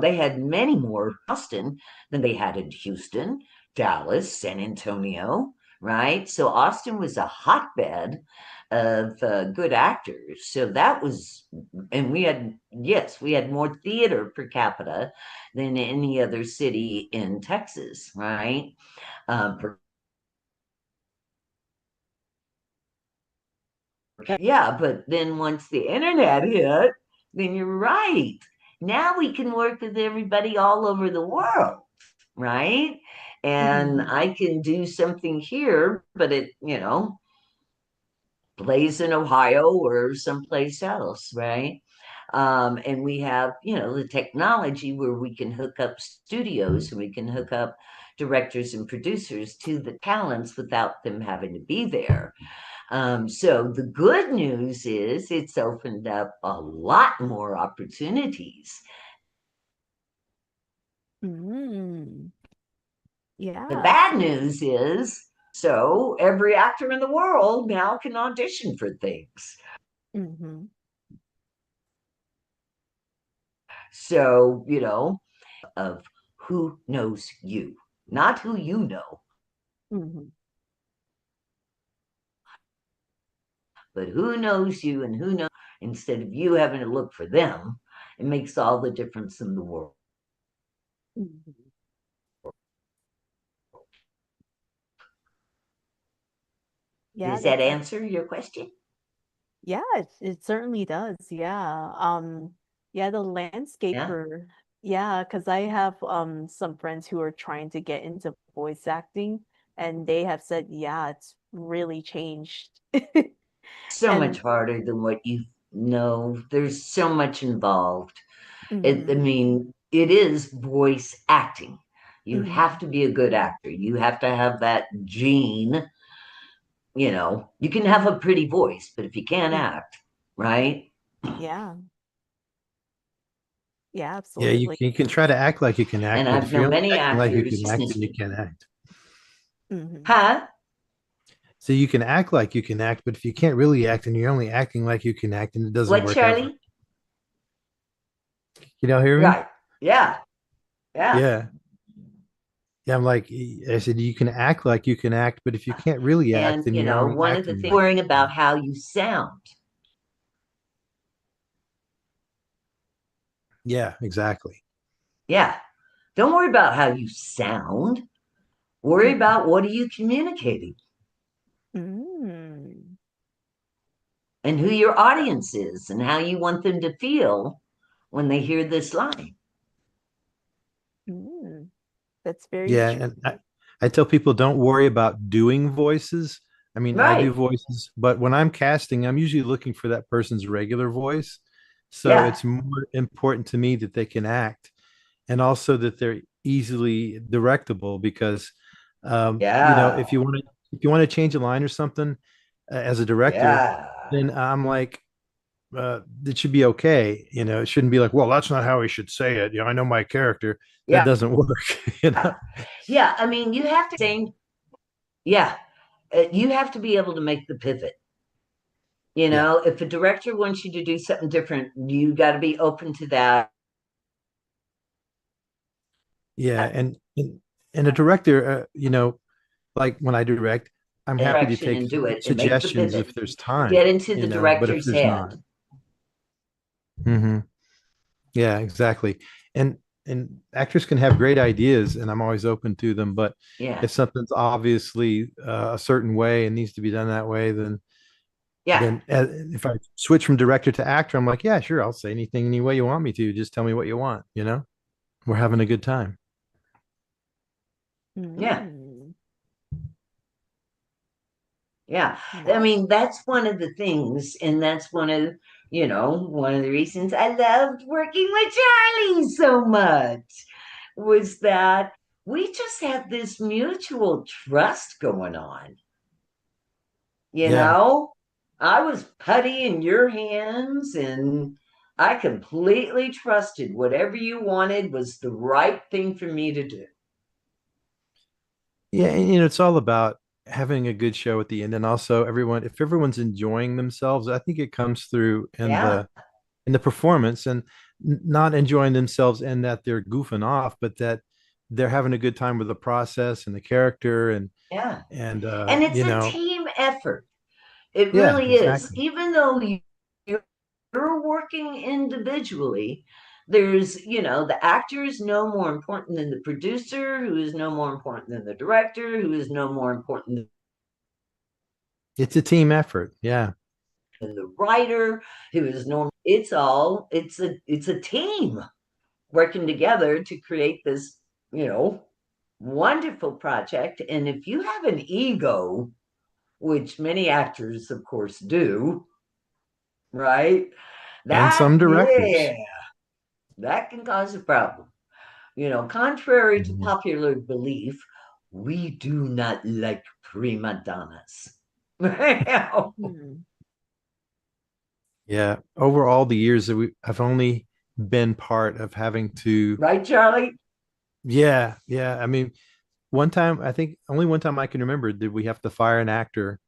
They had many more in Austin than they had in Houston, Dallas, San Antonio, right? So Austin was a hotbed of good actors. So that was, and yes, we had more theater per capita than any other city in Texas, right? Yeah, but then once the internet hit, then you're right. Now we can work with everybody all over the world, right? And Mhm. I can do something here, but it, plays in Ohio or someplace else, right? And we have, the technology where we can hook up studios and we can hook up directors and producers to the talents without them having to be there. So the good news is it's opened up a lot more opportunities. Mm. The Yeah. bad news is, so every actor in the world now can audition for things. Mhm. So, of who knows you, not who you know, Mhm. but who knows you and who knows instead of you having to look for them. It makes all the difference in the world. Mhm. Yeah, Does that that's answer your question? yeah, it certainly does. Yeah. Yeah, the Yeah. landscaper. Yeah, because I have some friends who are trying to get into voice acting and they have said, yeah, it's really changed. So much And harder than what you know. There's so much involved. I mhm, mean, it is voice acting. You have mhm, to be a good actor. You have to have that gene. You can have a pretty voice, but if you can't mhm. act, right? Yeah, yeah, Yeah, you absolutely. you can try to act like you can And act, but I've if you're known only many acting like you actors, can act, then you can't act. Hmm. huh? So you can act like you can act, but if you can't really act and you're only acting like you can act, and it doesn't What, work out. Charlie? You don't hear me? Right. Yeah. Yeah. Yeah. Yeah, I'm like, I said, you can act like you can act, but if you can't really act, And, then you're only one of the acting things like worrying you about can. how you sound. Yeah, exactly. Yeah. Don't worry about how you sound. Worry Hmm. about what are you communicating Mm. and who your audience is and how you want them to feel when they hear this line. Mm. That's very Yeah, true. and I tell people don't worry about doing voices. I mean, I do Right. voices, but when I'm casting, I'm usually looking for that person's regular voice. So Yeah. it's more important to me that they can act and also that they're easily directable because Yeah. if you want to change a line or something as a director, Yeah. then I'm like it should be okay. It shouldn't be like, well, that's not how he should say it. I know my character. That Yeah. doesn't work. Yeah. I mean, you have to say, yeah, you have to be able to make the pivot. Yeah. If a director wants you to do something different, you got to be open to that Yeah, and a director, like when I direct, I'm happy to direction take and do it and make the suggestions pivot. if there's time, Get into the but if director's there's head. not, hmm yeah, exactly. And actors can have great ideas, and I'm always open to them. But Yeah. if something's obviously a certain way and needs to be done that way, then Yeah. if I switch from director to actor, I'm like, yeah, sure, I'll say anything any way you want me to. Just tell me what you want. We're having a good time. Yeah. Mm. Yeah. I Nice. mean, that's one of the things, and that's one of the reasons I loved working with Charlie so much was that we just had this mutual trust going on. You Yeah. know, I was putty in your hands, and I completely trusted whatever you wanted was the right thing for me to do. Yeah, and it's all about having a good show at the end, and also if everyone's enjoying themselves, I think it comes through in Yeah. the performance, and not enjoying themselves in that they're goofing off, but that they're having a good time with the process and the character, and Yeah. and And it's a team effort. It yeah, really is. exactly. Even though you're working individually, there's, the actor is no more important than the producer, who is no more important than the director, who is no more important than It's a team effort. Yeah. and the writer who is normal. It's a team working together to create this, wonderful project. And if you have an ego, which many actors, of course, do, right? And some directors. That can cause a problem. Contrary to Mhm. popular belief, we do not like prima donnas. Hmm. Yeah. Over all the years that I've only been part of having to. Right, Charlie? Yeah. Yeah. I mean, one time, I think only one time I can remember did we have to fire an actor.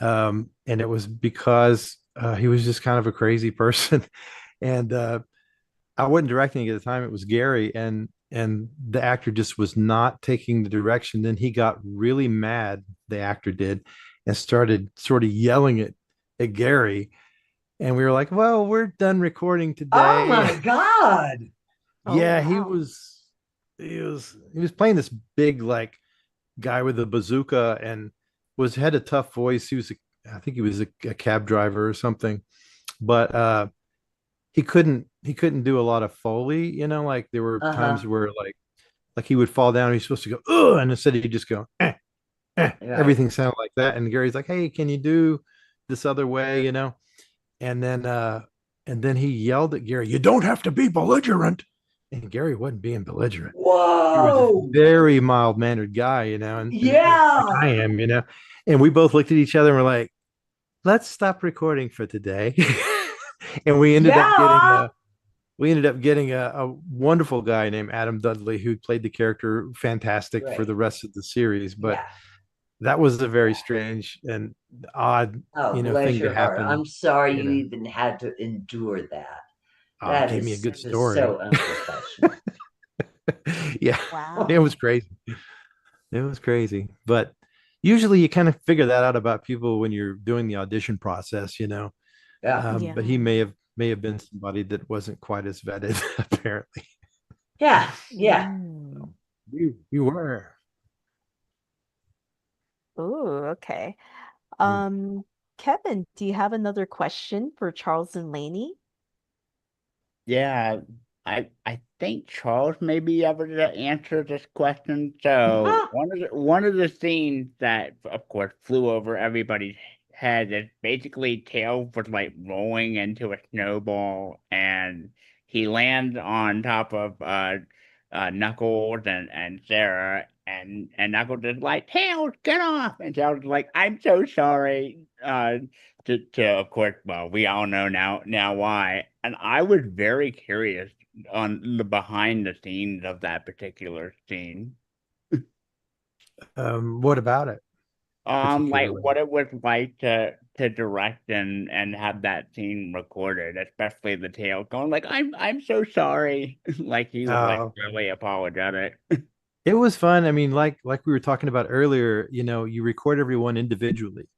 And it was because he was just kind of a crazy person. And I wasn't directing it at the time. It was Gary, and the actor just was not taking the direction. Then he got really mad, the actor did, and started sort of yelling at Gary. And we were like, well, we're done recording Oh today. my God. Oh, Yeah, wow. he was playing this big like guy with a bazooka and had a tough voice. I think he was a cab driver or something, but he couldn't do a lot of Foley, like there were times Uh-huh. where like he would fall down, he's supposed to go, oh, and instead he'd just go, eh, eh. Right. Everything sounded like that. And Gary's like, hey, can you do this other way? And then he yelled at Gary, you don't have to be belligerent. And Gary wasn't being belligerent. He was this Whoa. very mild-mannered guy, and like Yeah. I am. And we both looked at each other and were like, let's stop recording for today. And Yeah. we ended up getting a wonderful guy named Adam Dudley who played the character fantastic for Right. the rest of the series. But Yeah. that was a very Yeah. strange and odd, Oh, bless thing to your heart. happen. I'm sorry You you know, even had to endure that. it That gave me a is good just story. so unprofessional. Yeah, it Wow. was crazy. It was crazy. But usually you kind of figure that out about people when you're doing the audition process. Yeah. But he Yeah. may have been somebody that wasn't quite as vetted, apparently. Yeah. Yeah. Mm. You were. Oh, okay. Mm. Um, Kevin, do you have another question for Charles and Lainey? Yeah, I think Charles may be able to answer this question. So one of the scenes that, of course, flew over everybody's head is basically Tails was like rolling into a snowball, and he lands on top of Knuckles and Sarah, and Knuckles is like, Tails, get off, and Tails is like, I'm so sorry. To of course, well, we all know now why. And I was very curious on the behind the scenes of that particular scene. What about it Like particularly? what it was like to direct and have that scene recorded, especially the tail going like, I'm so sorry. Like he was like Uh, really apologetic. it was fun. I mean, like we were talking about earlier, you record everyone individually.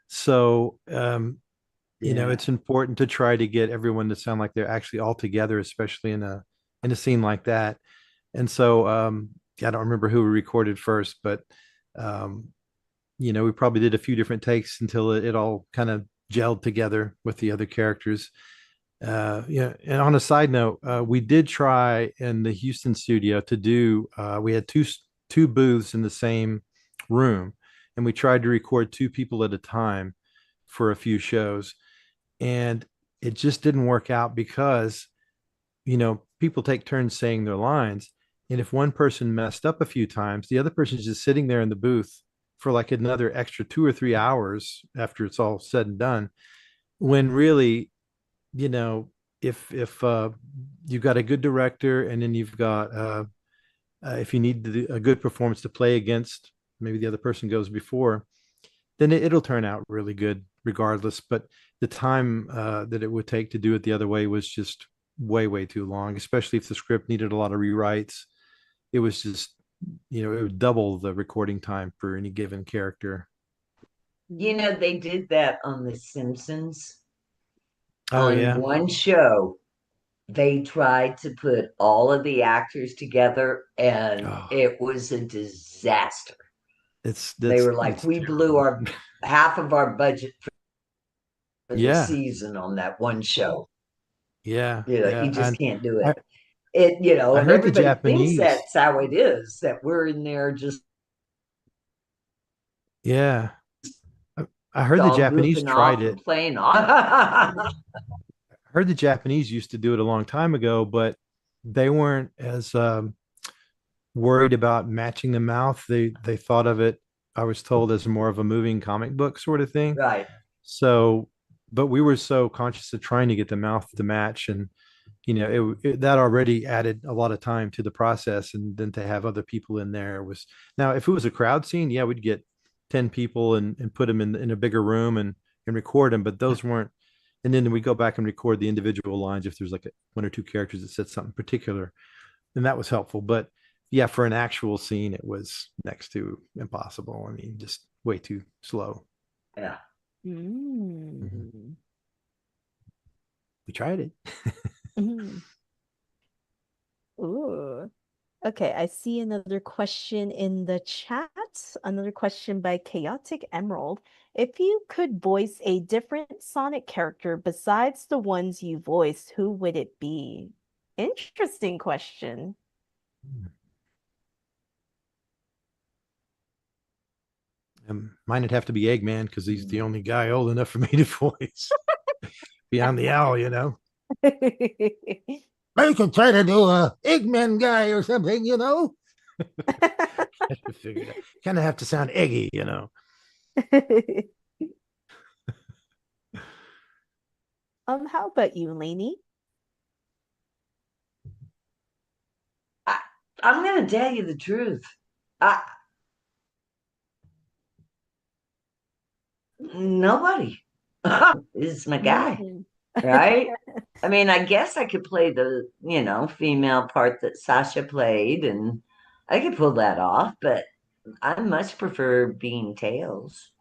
So, Yeah. it's important to try to get everyone to sound like they're actually all together, especially in a scene like that. And so, I don't remember who we recorded first, but um, we probably did a few different takes until it all kind of gelled together with the other characters. Yeah. And on a side note, we did try in the Houston studio to do. We had two booths in the same room, and we tried to record two people at a time for a few shows, and it just didn't work out because people take turns saying their lines, and if one person messed up a few times, the other person's just sitting there in the booth for like another extra 2 or 3 hours after it's all said and done. When really, you know, if you've got a good director, and then you've got if you need a good performance to play against, maybe the other person goes before, then it'll turn out really good regardless. But the time that it would take to do it the other way was just way too long, especially if the script needed a lot of rewrites. It was just, it would double the recording time for any given character. They did that on The Simpsons. Oh On yeah. one show, they tried to put all of the actors together, and Oh, it was a disaster. it's They that's were like, it's we blew terrible. our half of our budget for the Yeah. season on that one show. Yeah. You just And can't do I, it. I And heard the everybody thinks Japanese. that's how it is, that we're in there just Yeah. I I heard the all Japanese goofing tried off it. and playing off. I heard the Japanese used to do it a long time ago, but they weren't as worried about matching the mouth. They thought of it, I was told, as more of a moving comic book sort of thing. Right. So, but we were so conscious of trying to get the mouth to match, and that already added a lot of time to the process, and then to have other people in there was now if it was a crowd scene, yeah, we'd get 10 people and put them in a bigger room and record them, but those weren't. And then we go back and record the individual lines if there's like one or two characters that said something particular, and that was helpful. But yeah, for an actual scene, it was next to impossible. I mean, just way too slow. Yeah. Mhm. We tried it. Mm. Ooh. Okay, I see another question in the chat. Another question by Chaotic Emerald. If you could voice a different Sonic character besides the ones you voiced, who would it be? Interesting question. Mine would have to be Eggman because he's the only guy old enough for me to voice. Beyond the owl, I could try to do a Eggman guy or something, Kind of have to. Sound eggy. How about you, Lainey? I'm going to tell you the truth. I, Nobody. This is my guy, Mm. right? I mean, I guess I could play the, female part that Sasha played, and I could pull that off, but I much prefer being Tails.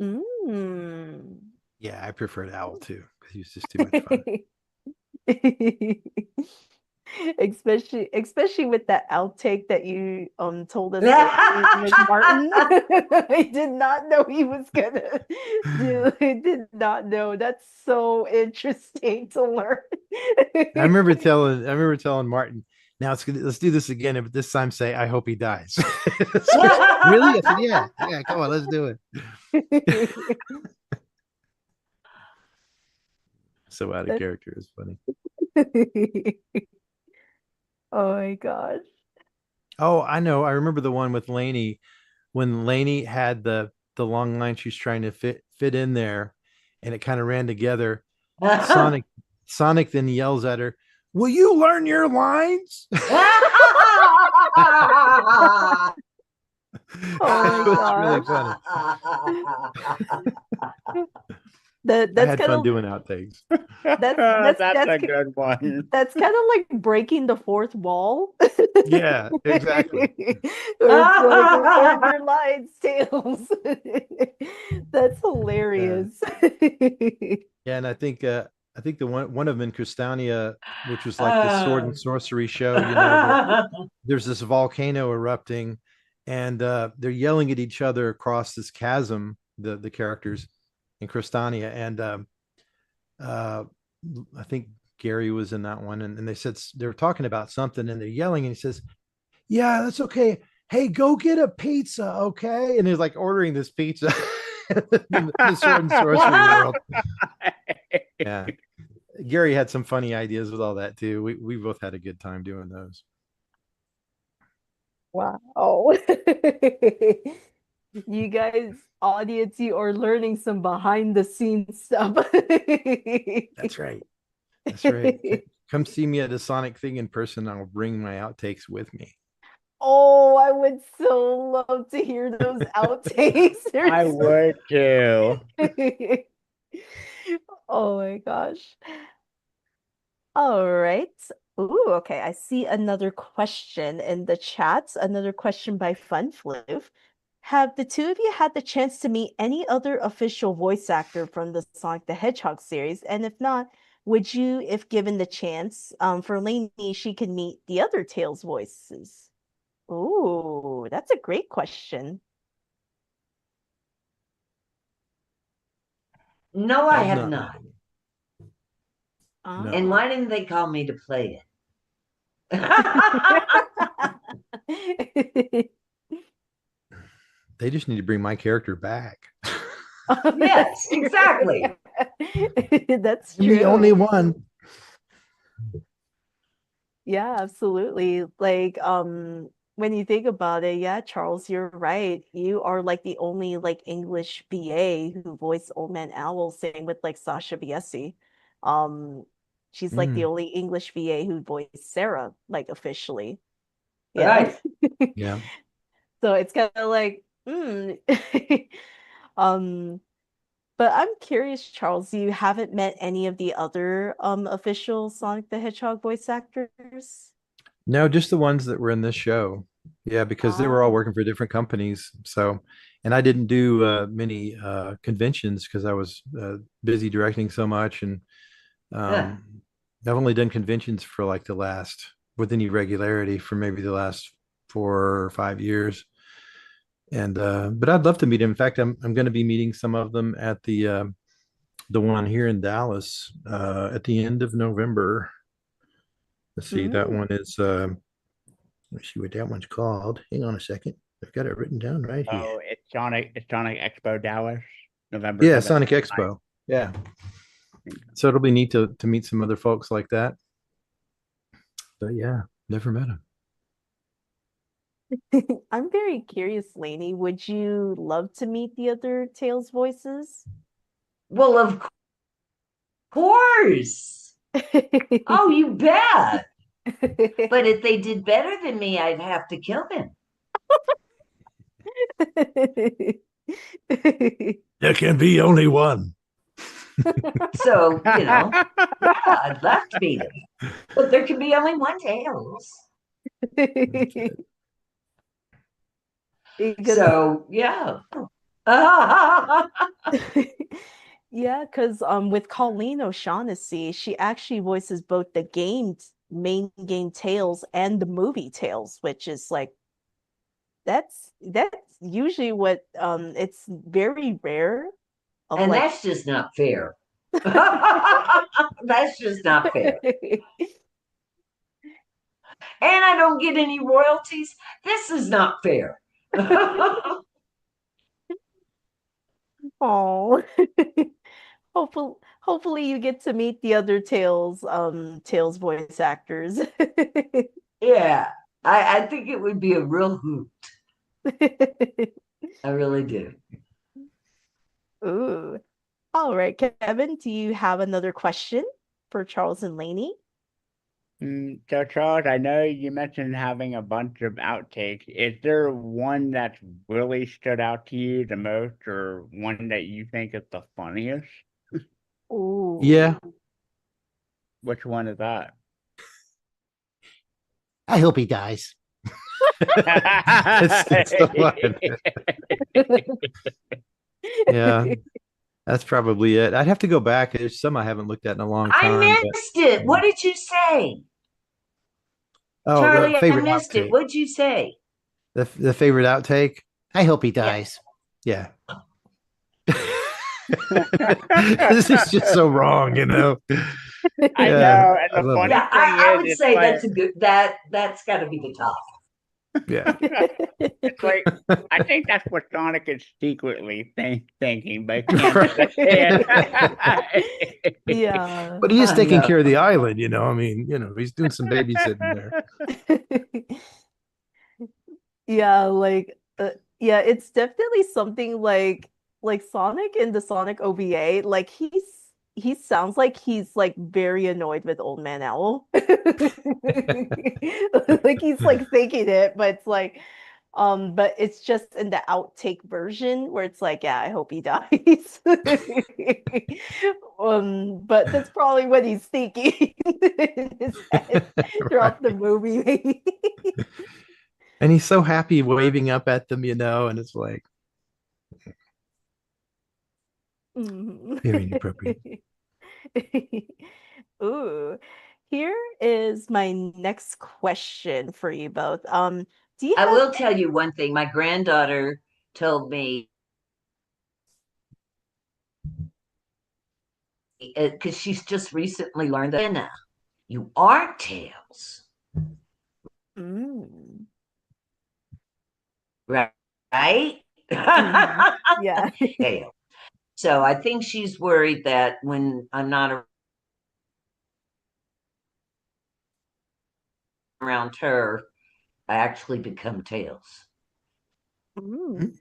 Mm. Yeah, I preferred Owl too because he was just too much fun. Especially with that outtake that you told us earlier with Martin. I did not know he was gonna do. I did not know. That's so interesting to learn. I remember telling Martin, now let's do this again, but this time say I hope he dies. Really? I said, yeah, come on, let's do it. So out of character is funny. Oh my gosh. Oh, I know. I remember the one with Lainey when Lainey had the long line she's trying to fit in there, and it kind of ran together. Sonic Sonic then yells at her, "Will you learn your lines?" Oh my It's really gosh. funny. I That's had kind fun of doing outtakes. That's a good one. that's kind of like breaking the fourth wall. Yeah, exactly. It's like learn your lines, Tails. That's Yeah. hilarious. Yeah, and I think the one of them in Cristania, which was like the sword and sorcery show, there's this volcano erupting, and they're yelling at each other across this chasm, the characters in Cristania. And uh I think Gary was in that one, and they said they were talking about something, and they're yelling, and he says, "Yeah, that's okay. Hey, go get a pizza, okay?" And he's like ordering this pizza in the sword and sorcery world. Yeah. Gary had some funny ideas with all that too. We both had a good time doing those. Wow. You guys, audience, you are learning some behind the scenes stuff. That's right. That's right. Come see me at a Sonic thing in person. I'll bring my outtakes with me. Oh, I would so love to hear those outtakes. I would too. Oh my gosh. All right. Ooh, okay. I see another question in the chat. Another question by FunFloof. Have the two of you had the chance to meet any other official voice actor from the Sonic the Hedgehog series? And if not, would you, if given the chance, for Lainey, she can meet the other Tails voices? Ooh, that's a great question. No, I I've have not. not. No. And Oh. why didn't they call me to play it? They just need to bring my character back. Yes, exactly. That's I'm the only true. one. Yeah, absolutely. Like, when you think about it, yeah, Charles, you're right. You are like the only like English BA who voiced Old Man Owl, same with like Sasha Biesi. Um, she's like the Mm, only English VA who voiced Sarah, like officially. Yeah. Right. yeah. So it's kind of like, mm. Um, but I'm curious, Charles, you haven't met any of the other official Sonic the Hedgehog voice actors? No, just the ones that were in this show. Yeah, because they were all Ah. working for different companies. So, and I didn't do many conventions because I was busy directing so much. And Yeah. um, I've only done conventions for like the last, with any regularity, for maybe the last 4 or 5 years. And but I'd love to meet him. In fact, I'm going to be meeting some of them at the one here in Dallas at the end of November. Let's see, that Mm. one is let's see what that one's called. Hang on a second. I've got it written down right here. Oh, it's Sonic Expo Dallas, November Yeah, 7th. Sonic Expo. Yeah. So it'll be neat to meet some other folks like that. But yeah, never met him. I'm very curious, Lainey. Would you love to meet the other Tails voices? Well, of course. Oh, you bet. But if they did better than me, I'd have to kill them. There can be only one. So, yeah, I'd love to beat them. But there can be only one Tails. Because So, yeah. yeah, because with Colleen O'Shaughnessy, she actually voices both the main game Tails and the movie Tails, which is like that's usually what it's very rare of And like that's just not fair. That's just not fair. And I don't get any royalties. This is not fair. Oh. Hopefully you get to meet the other Tails voice actors. Yeah, I think it would be a real hoot. I really do. Ooh. All right, Kevin, do you have another question for Charles and Lainey? So Charles, I know you mentioned having a bunch of outtakes. Is there one that's really stood out to you the most, or one that you think is the funniest? Ooh. Yeah, Which one is that? I hope he dies. It's the one. Yeah, that's probably it. I'd have to go back. There's some I haven't looked at in a long I time, but missed it. What did you say? oh, the Charlie, I favorite missed it. outtake. What'd you say? The favorite outtake. I hope he Yeah. dies. Yeah. This is just so wrong, you know. I Yeah, know, and I the love it. funny Yeah, thing I is, would it's say like that's a good that's gotta be the top. Yeah. it's like I think that's what Sonic is secretly thinking, but can't Right. understand. Yeah. But he is I taking know. care of the island, you know. I mean, he's doing some babysitting there. Yeah, like yeah, it's definitely something like Sonic in the Sonic OVA, like he sounds like he's like very annoyed with Old Man Owl. Like he's like faking it, but it's like but it's just in the outtake version where it's like, yeah, I hope he dies. But that's probably what he's thinking in his head throughout the Right. movie, maybe. And he's so happy waving up at them, and it's like Mhm. very inappropriate. Ooh, here is my next question for you both. Do you I have will tell you one thing. My granddaughter told me because she's just recently learned that Anna, you aren't Tails, Mm. right? Right? Yeah. Tails. So I think she's worried that when I'm not around her, I actually become Tails. Mm.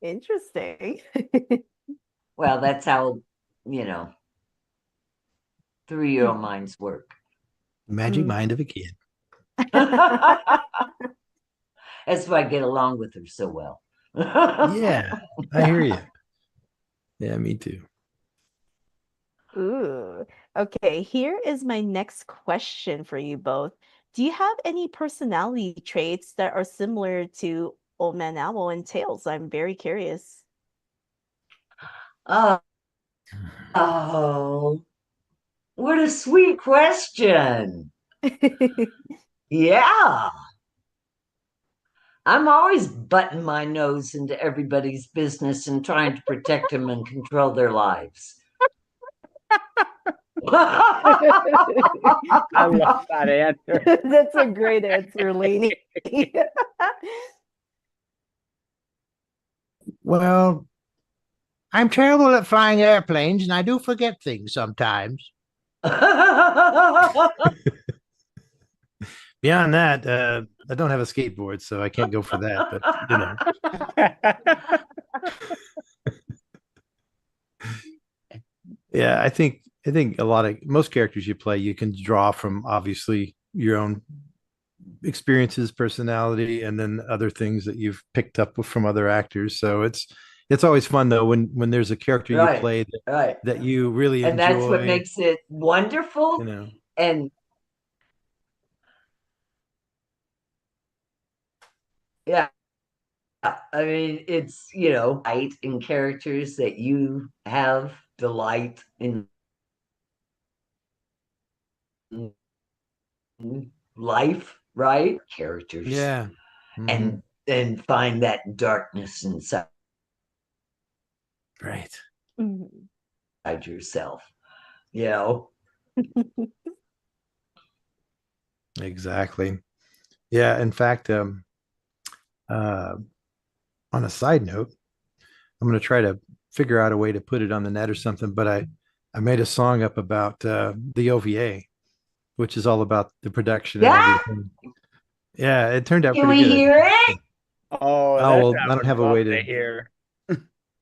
Interesting. Well, that's how, you know, 3-year-old minds work. Magic mind of a kid. That's why I get along with her so well. Yeah, I hear you. Yeah, me too. Ooh. Okay, here is my next question for you both. Do you have any personality traits that are similar to Old Man Owl and Tails? I'm very curious. Oh, what a sweet question. Yeah. I'm always butting my nose into everybody's business and trying to protect them and control their lives. I love that answer. That's a great answer, Lainey. Well, I'm terrible at flying airplanes, and I do forget things sometimes. Beyond that, I don't have a skateboard, so I can't go for that. But yeah, I think a lot of most characters you play, you can draw from obviously your own experiences, personality, and then other things that you've picked up from other actors. So it's always fun though when there's a character you Right, play right. that you really And that's what enjoy. makes it wonderful. You know, And yeah, I mean, it's, light in characters that you have delight in life, right? Characters yeah. Mhm. and find that darkness inside Right. Mhm. yourself, you know. Exactly. Yeah. In fact, uh, on a side note, I'm going to try to figure out a way to put it on the net or something. But I made a song up about the OVA, which is all about the production and Yeah, everything. Yeah, it turned out can pretty we good, I hear it? think. Oh, Oh that's well, what I I don't would have a love way to to. hear.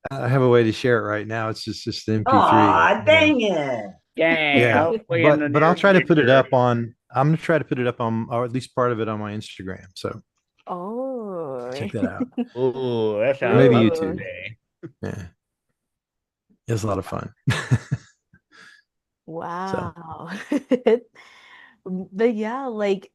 I have a way to share it right now. It's just an MP3. Aw, dang it. Dang, Yeah, hopefully in the but I'll near try to put it future. up on. I'm gonna try to put it up on, or at least part of it on my Instagram. So Oh. check that out. Ooh, that sounds Maybe Ooh. YouTube. lovely. Yeah, it's a lot of fun. So Wow. But yeah, like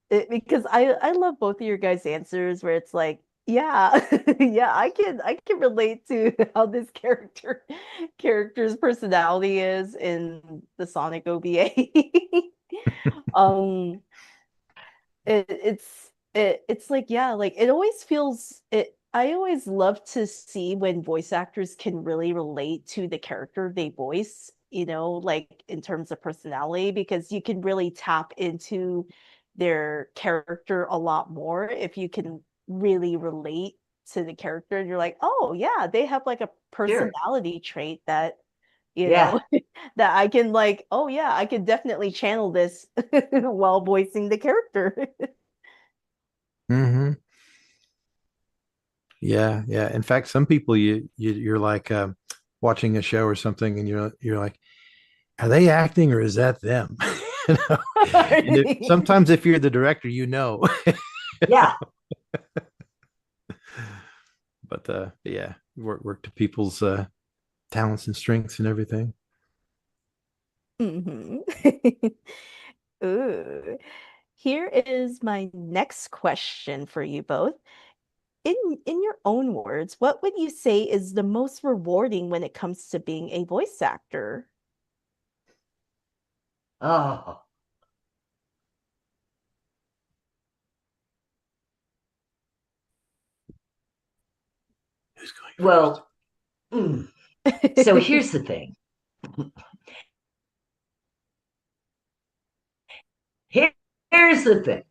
because I love both of your guys' answers where it's like, yeah, yeah, I can relate to how this character's personality is in the Sonic OVA. Um it's like, yeah, like it always feels it I always love to see when voice actors can really relate to the character they voice, like in terms of personality, because you can really tap into their character a lot more if you can really relate to the character and you're like, oh yeah, they have like a Sure. personality trait that you Yeah. know that I can like, oh yeah, I can definitely channel this while voicing the character. hmm yeah, yeah. In fact, some people you're like watching a show or something, and you're like, are they acting or is that them? You know? Sometimes if you're the director, Yeah. but yeah, work to people's talents and strengths and everything. Mhm. Ooh. Here is my next question for you both. In in your own words, what would you say is the most rewarding when it comes to being a voice actor? Oh, Who's going Well, so here's the thing. Here's the thing.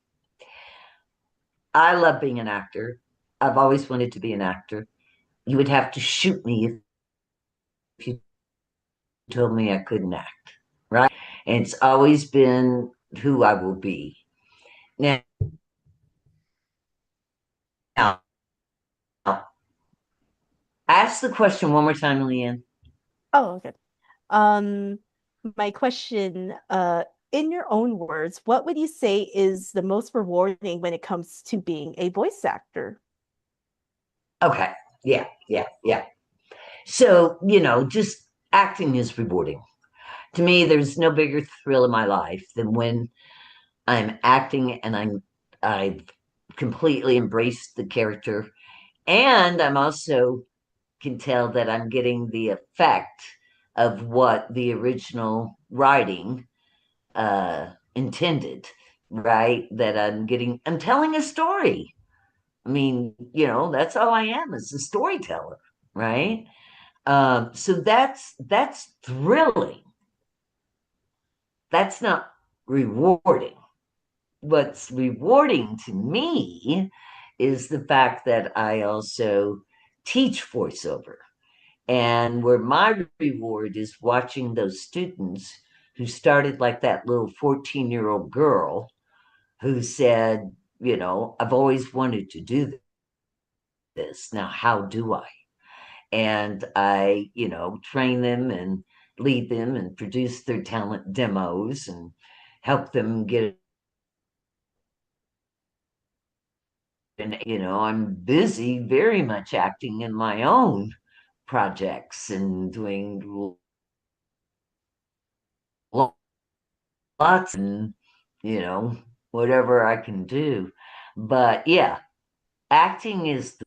I love being an actor. I've always wanted to be an actor. You would have to shoot me if you told me I couldn't act, right? And it's always been who I will be. Now, ask the question one more time, Leanne. Oh, okay. Um, my question, in your own words, what would you say is the most rewarding when it comes to being a voice actor? Okay. Yeah. So, just acting is rewarding. To me, there's no bigger thrill in my life than when I'm acting and I've completely embraced the character. And I'm also can tell that I'm getting the effect of what the original writing intended, right? That I'm telling a story. I mean, that's all I am is a storyteller, right? So that's thrilling. That's not rewarding. What's rewarding to me is the fact that I also teach voiceover. And where my reward is watching those students who started like that little 14-year-old girl who said, I've always wanted to do this. Now, how do I? And I, train them and lead them and produce their talent demos and help them get. And, I'm busy very much acting in my own projects and doing lots and, whatever I can do. But yeah, acting is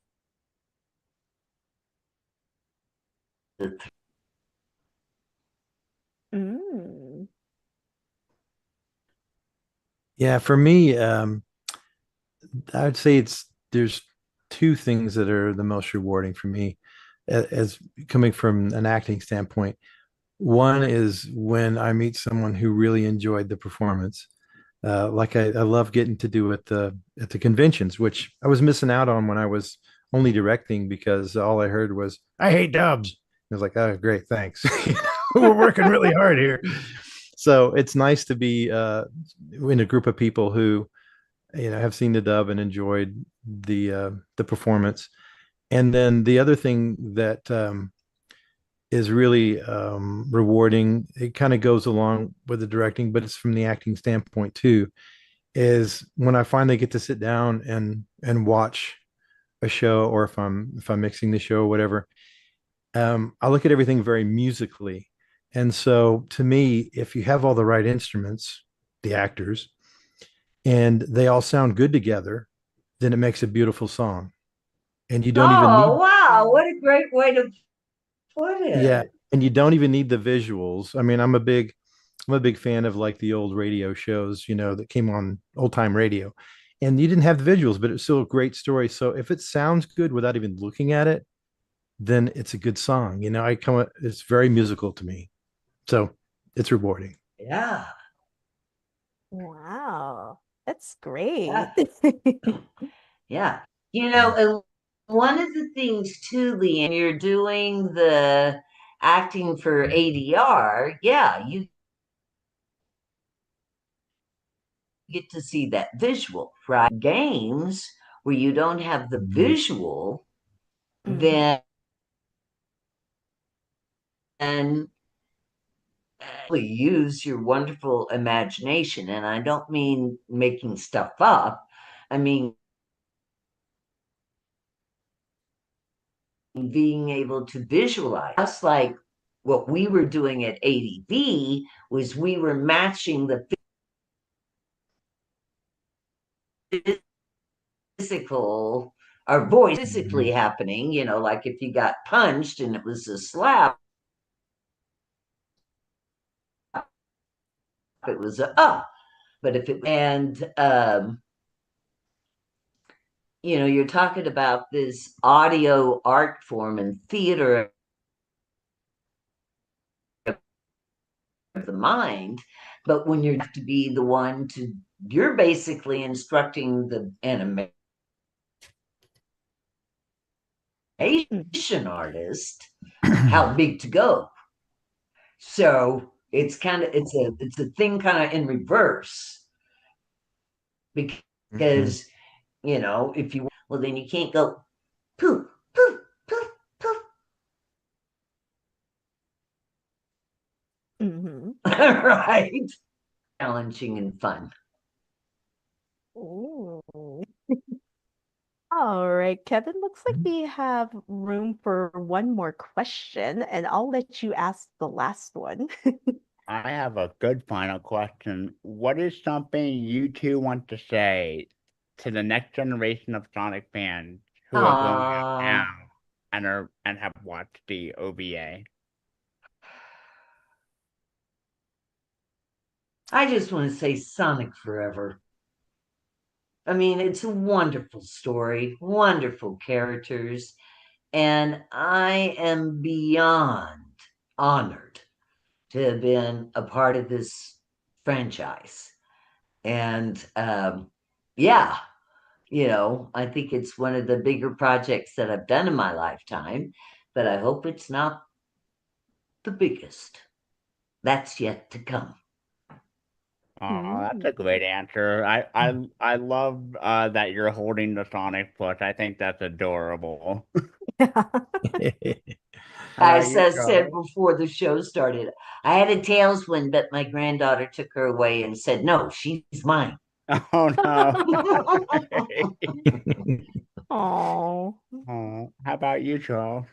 the Mm. Yeah, for me, I would say there's two things that are the most rewarding for me as coming from an acting standpoint. One is when I meet someone who really enjoyed the performance. Like I love getting to do at the conventions, which I was missing out on when I was only directing because all I heard was I hate dubs. I was like, oh, great, thanks. We're working really hard here. So it's nice to be in a group of people who have seen the dub and enjoyed the performance. And then the other thing that is really rewarding, it kind of goes along with the directing, but it's from the acting standpoint too, is when I finally get to sit down and watch a show, or if I'm mixing the show or whatever, I look at everything very musically. And so to me, if you have all the right instruments, the actors, and they all sound good together, then it makes a beautiful song. And you don't even Oh, need, wow, what a great way to put yeah, it. and you don't even need the visuals. I mean, I'm a big fan of like the old radio shows, that came on old time radio. And you didn't have the visuals, but it's still a great story. So if it sounds good without even looking at it, then it's a good song. It's very musical to me. So it's rewarding. Yeah, Wow, that's great. yeah, yeah. And one of the things too, Leanne, you're doing the acting for ADR, yeah, you get to see that visual, right? Games where you don't have the Mhm. visual, Mhm. then and use your wonderful imagination. And I don't mean making stuff up. I mean being able to visualize. Just like what we were doing at ADV was we were matching the physical, our voice physically Mhm. happening, like if you got punched and it was a slap, it was a but if it and you're talking about this audio art form and theater of the mind, but when you're to be the one you're basically instructing the animation artist how big to go. So it's a thing kind of in reverse because if you then you can't go poof poof poof poof. Right, challenging and fun. Ooh. All right, Kevin, looks like we have room for one more question, and I'll let you ask the last one. I have a good final question. What is something you two want to say to the next generation of Sonic fans who are growing up now and have watched the OVA? I just want to say Sonic forever. I mean, it's a wonderful story, wonderful characters, and I am beyond honored to have been a part of this franchise. And yeah, I think it's one of the bigger projects that I've done in my lifetime, but I hope it's not the biggest. That's yet to come. Oh, that's a great answer. I love that you're holding the Sonic plush. I think that's adorable. As I said before the show started, I had a tailwind, but my granddaughter took her away and said, "No, she's mine." Oh no. Oh. Oh, how about you, Charles?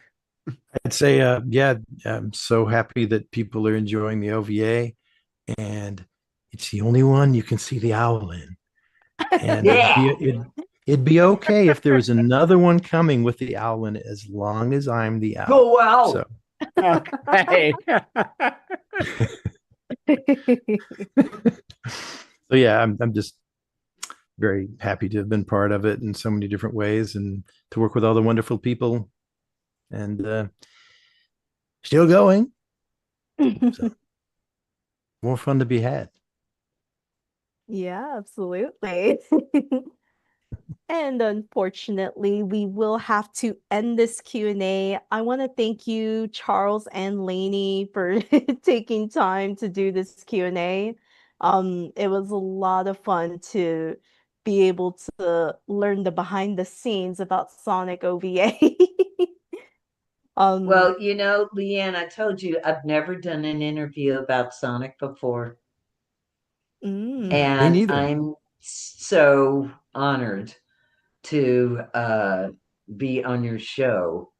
I'd say, yeah, I'm so happy that people are enjoying the OVA, and it's the only one you can see the owl in. And it'd be okay if there was another one coming with the owl in it, as long as I'm the owl. Go out. So. Okay. So yeah, I'm just very happy to have been part of it in so many different ways, and to work with all the wonderful people, and still going. So more fun to be had. Yeah, absolutely. And unfortunately, we will have to end this Q&A. I want to thank you, Charles and Lainie, for taking time to do this Q&A. It was a lot of fun to be able to learn the behind the scenes about Sonic OVA. Well, Leanne, I told you I've never done an interview about Sonic before. Me And neither. I'm so honored to be on your show.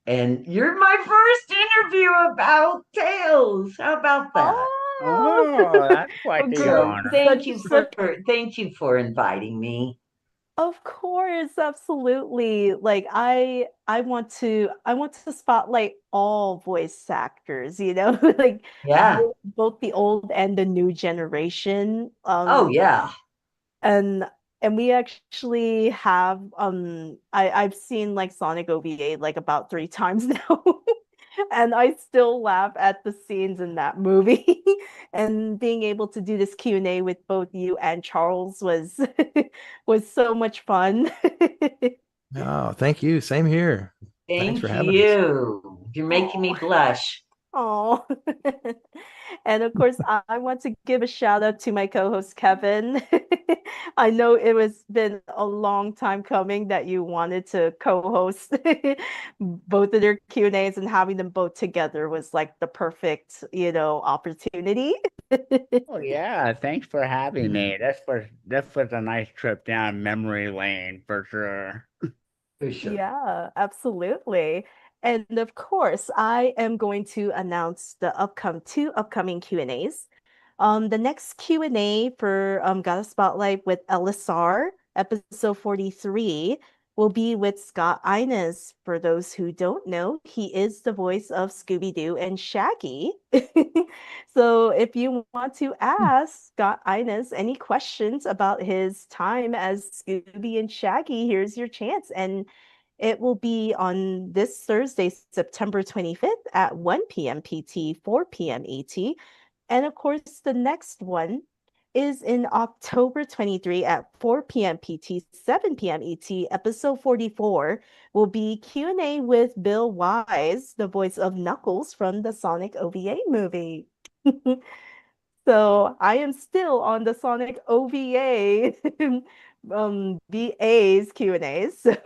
And you're my first interview about Tails. How about that? Oh, that's quite the So honor. thank you for inviting me. Of course, absolutely. Like I want to spotlight all voice actors, like Yeah. both the old and the new generation. Oh yeah. And we actually have I've seen like Sonic OVA like about 3 times now. And I still laugh at the scenes in that movie. And being able to do this Q&A with both you and Charles was was so much fun. Oh, thank you. Same here. Thanks for Thank having us. you. You're making me blush. Oh. And of course, I want to give a shout out to my co-host Kevin. I know it was been a long time coming that you wanted to co-host both of their Q&As, and having them both together was like the perfect, opportunity. Oh yeah, thanks for having me. This was a nice trip down memory lane for sure. For sure. Yeah, absolutely. And of course, I am going to announce the two upcoming Q&As. The next Q&A for Got a Spotlight with LSR, episode 43, will be with Scott Innes. For those who don't know, he is the voice of Scooby-Doo and Shaggy. So if you want to ask Scott Innes any questions about his time as Scooby and Shaggy, here's your chance. And it will be on this Thursday, September 25th at 1 p.m. PT, 4 p.m. ET. And of course, the next one is in October 23 at 4 p.m. PT, 7 p.m. ET. Episode 44 will be Q&A with Bill Wise, the voice of Knuckles from the Sonic OVA movie. So I am still on the Sonic OVA BA's Q&As. So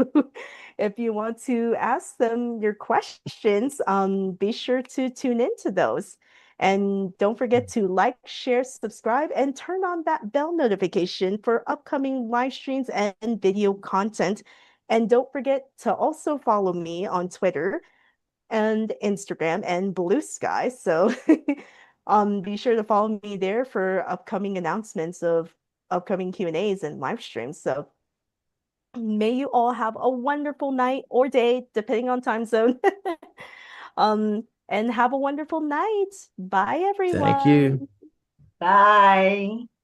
if you want to ask them your questions, be sure to tune into those. And don't forget to like, share, subscribe, and turn on that bell notification for upcoming live streams and video content. And don't forget to also follow me on Twitter and Instagram and Blue Sky. So be sure to follow me there for upcoming announcements of upcoming Q&As and live streams. So may you all have a wonderful night or day, depending on time zone. And have a wonderful night. Bye, Thank you. everyone. Bye.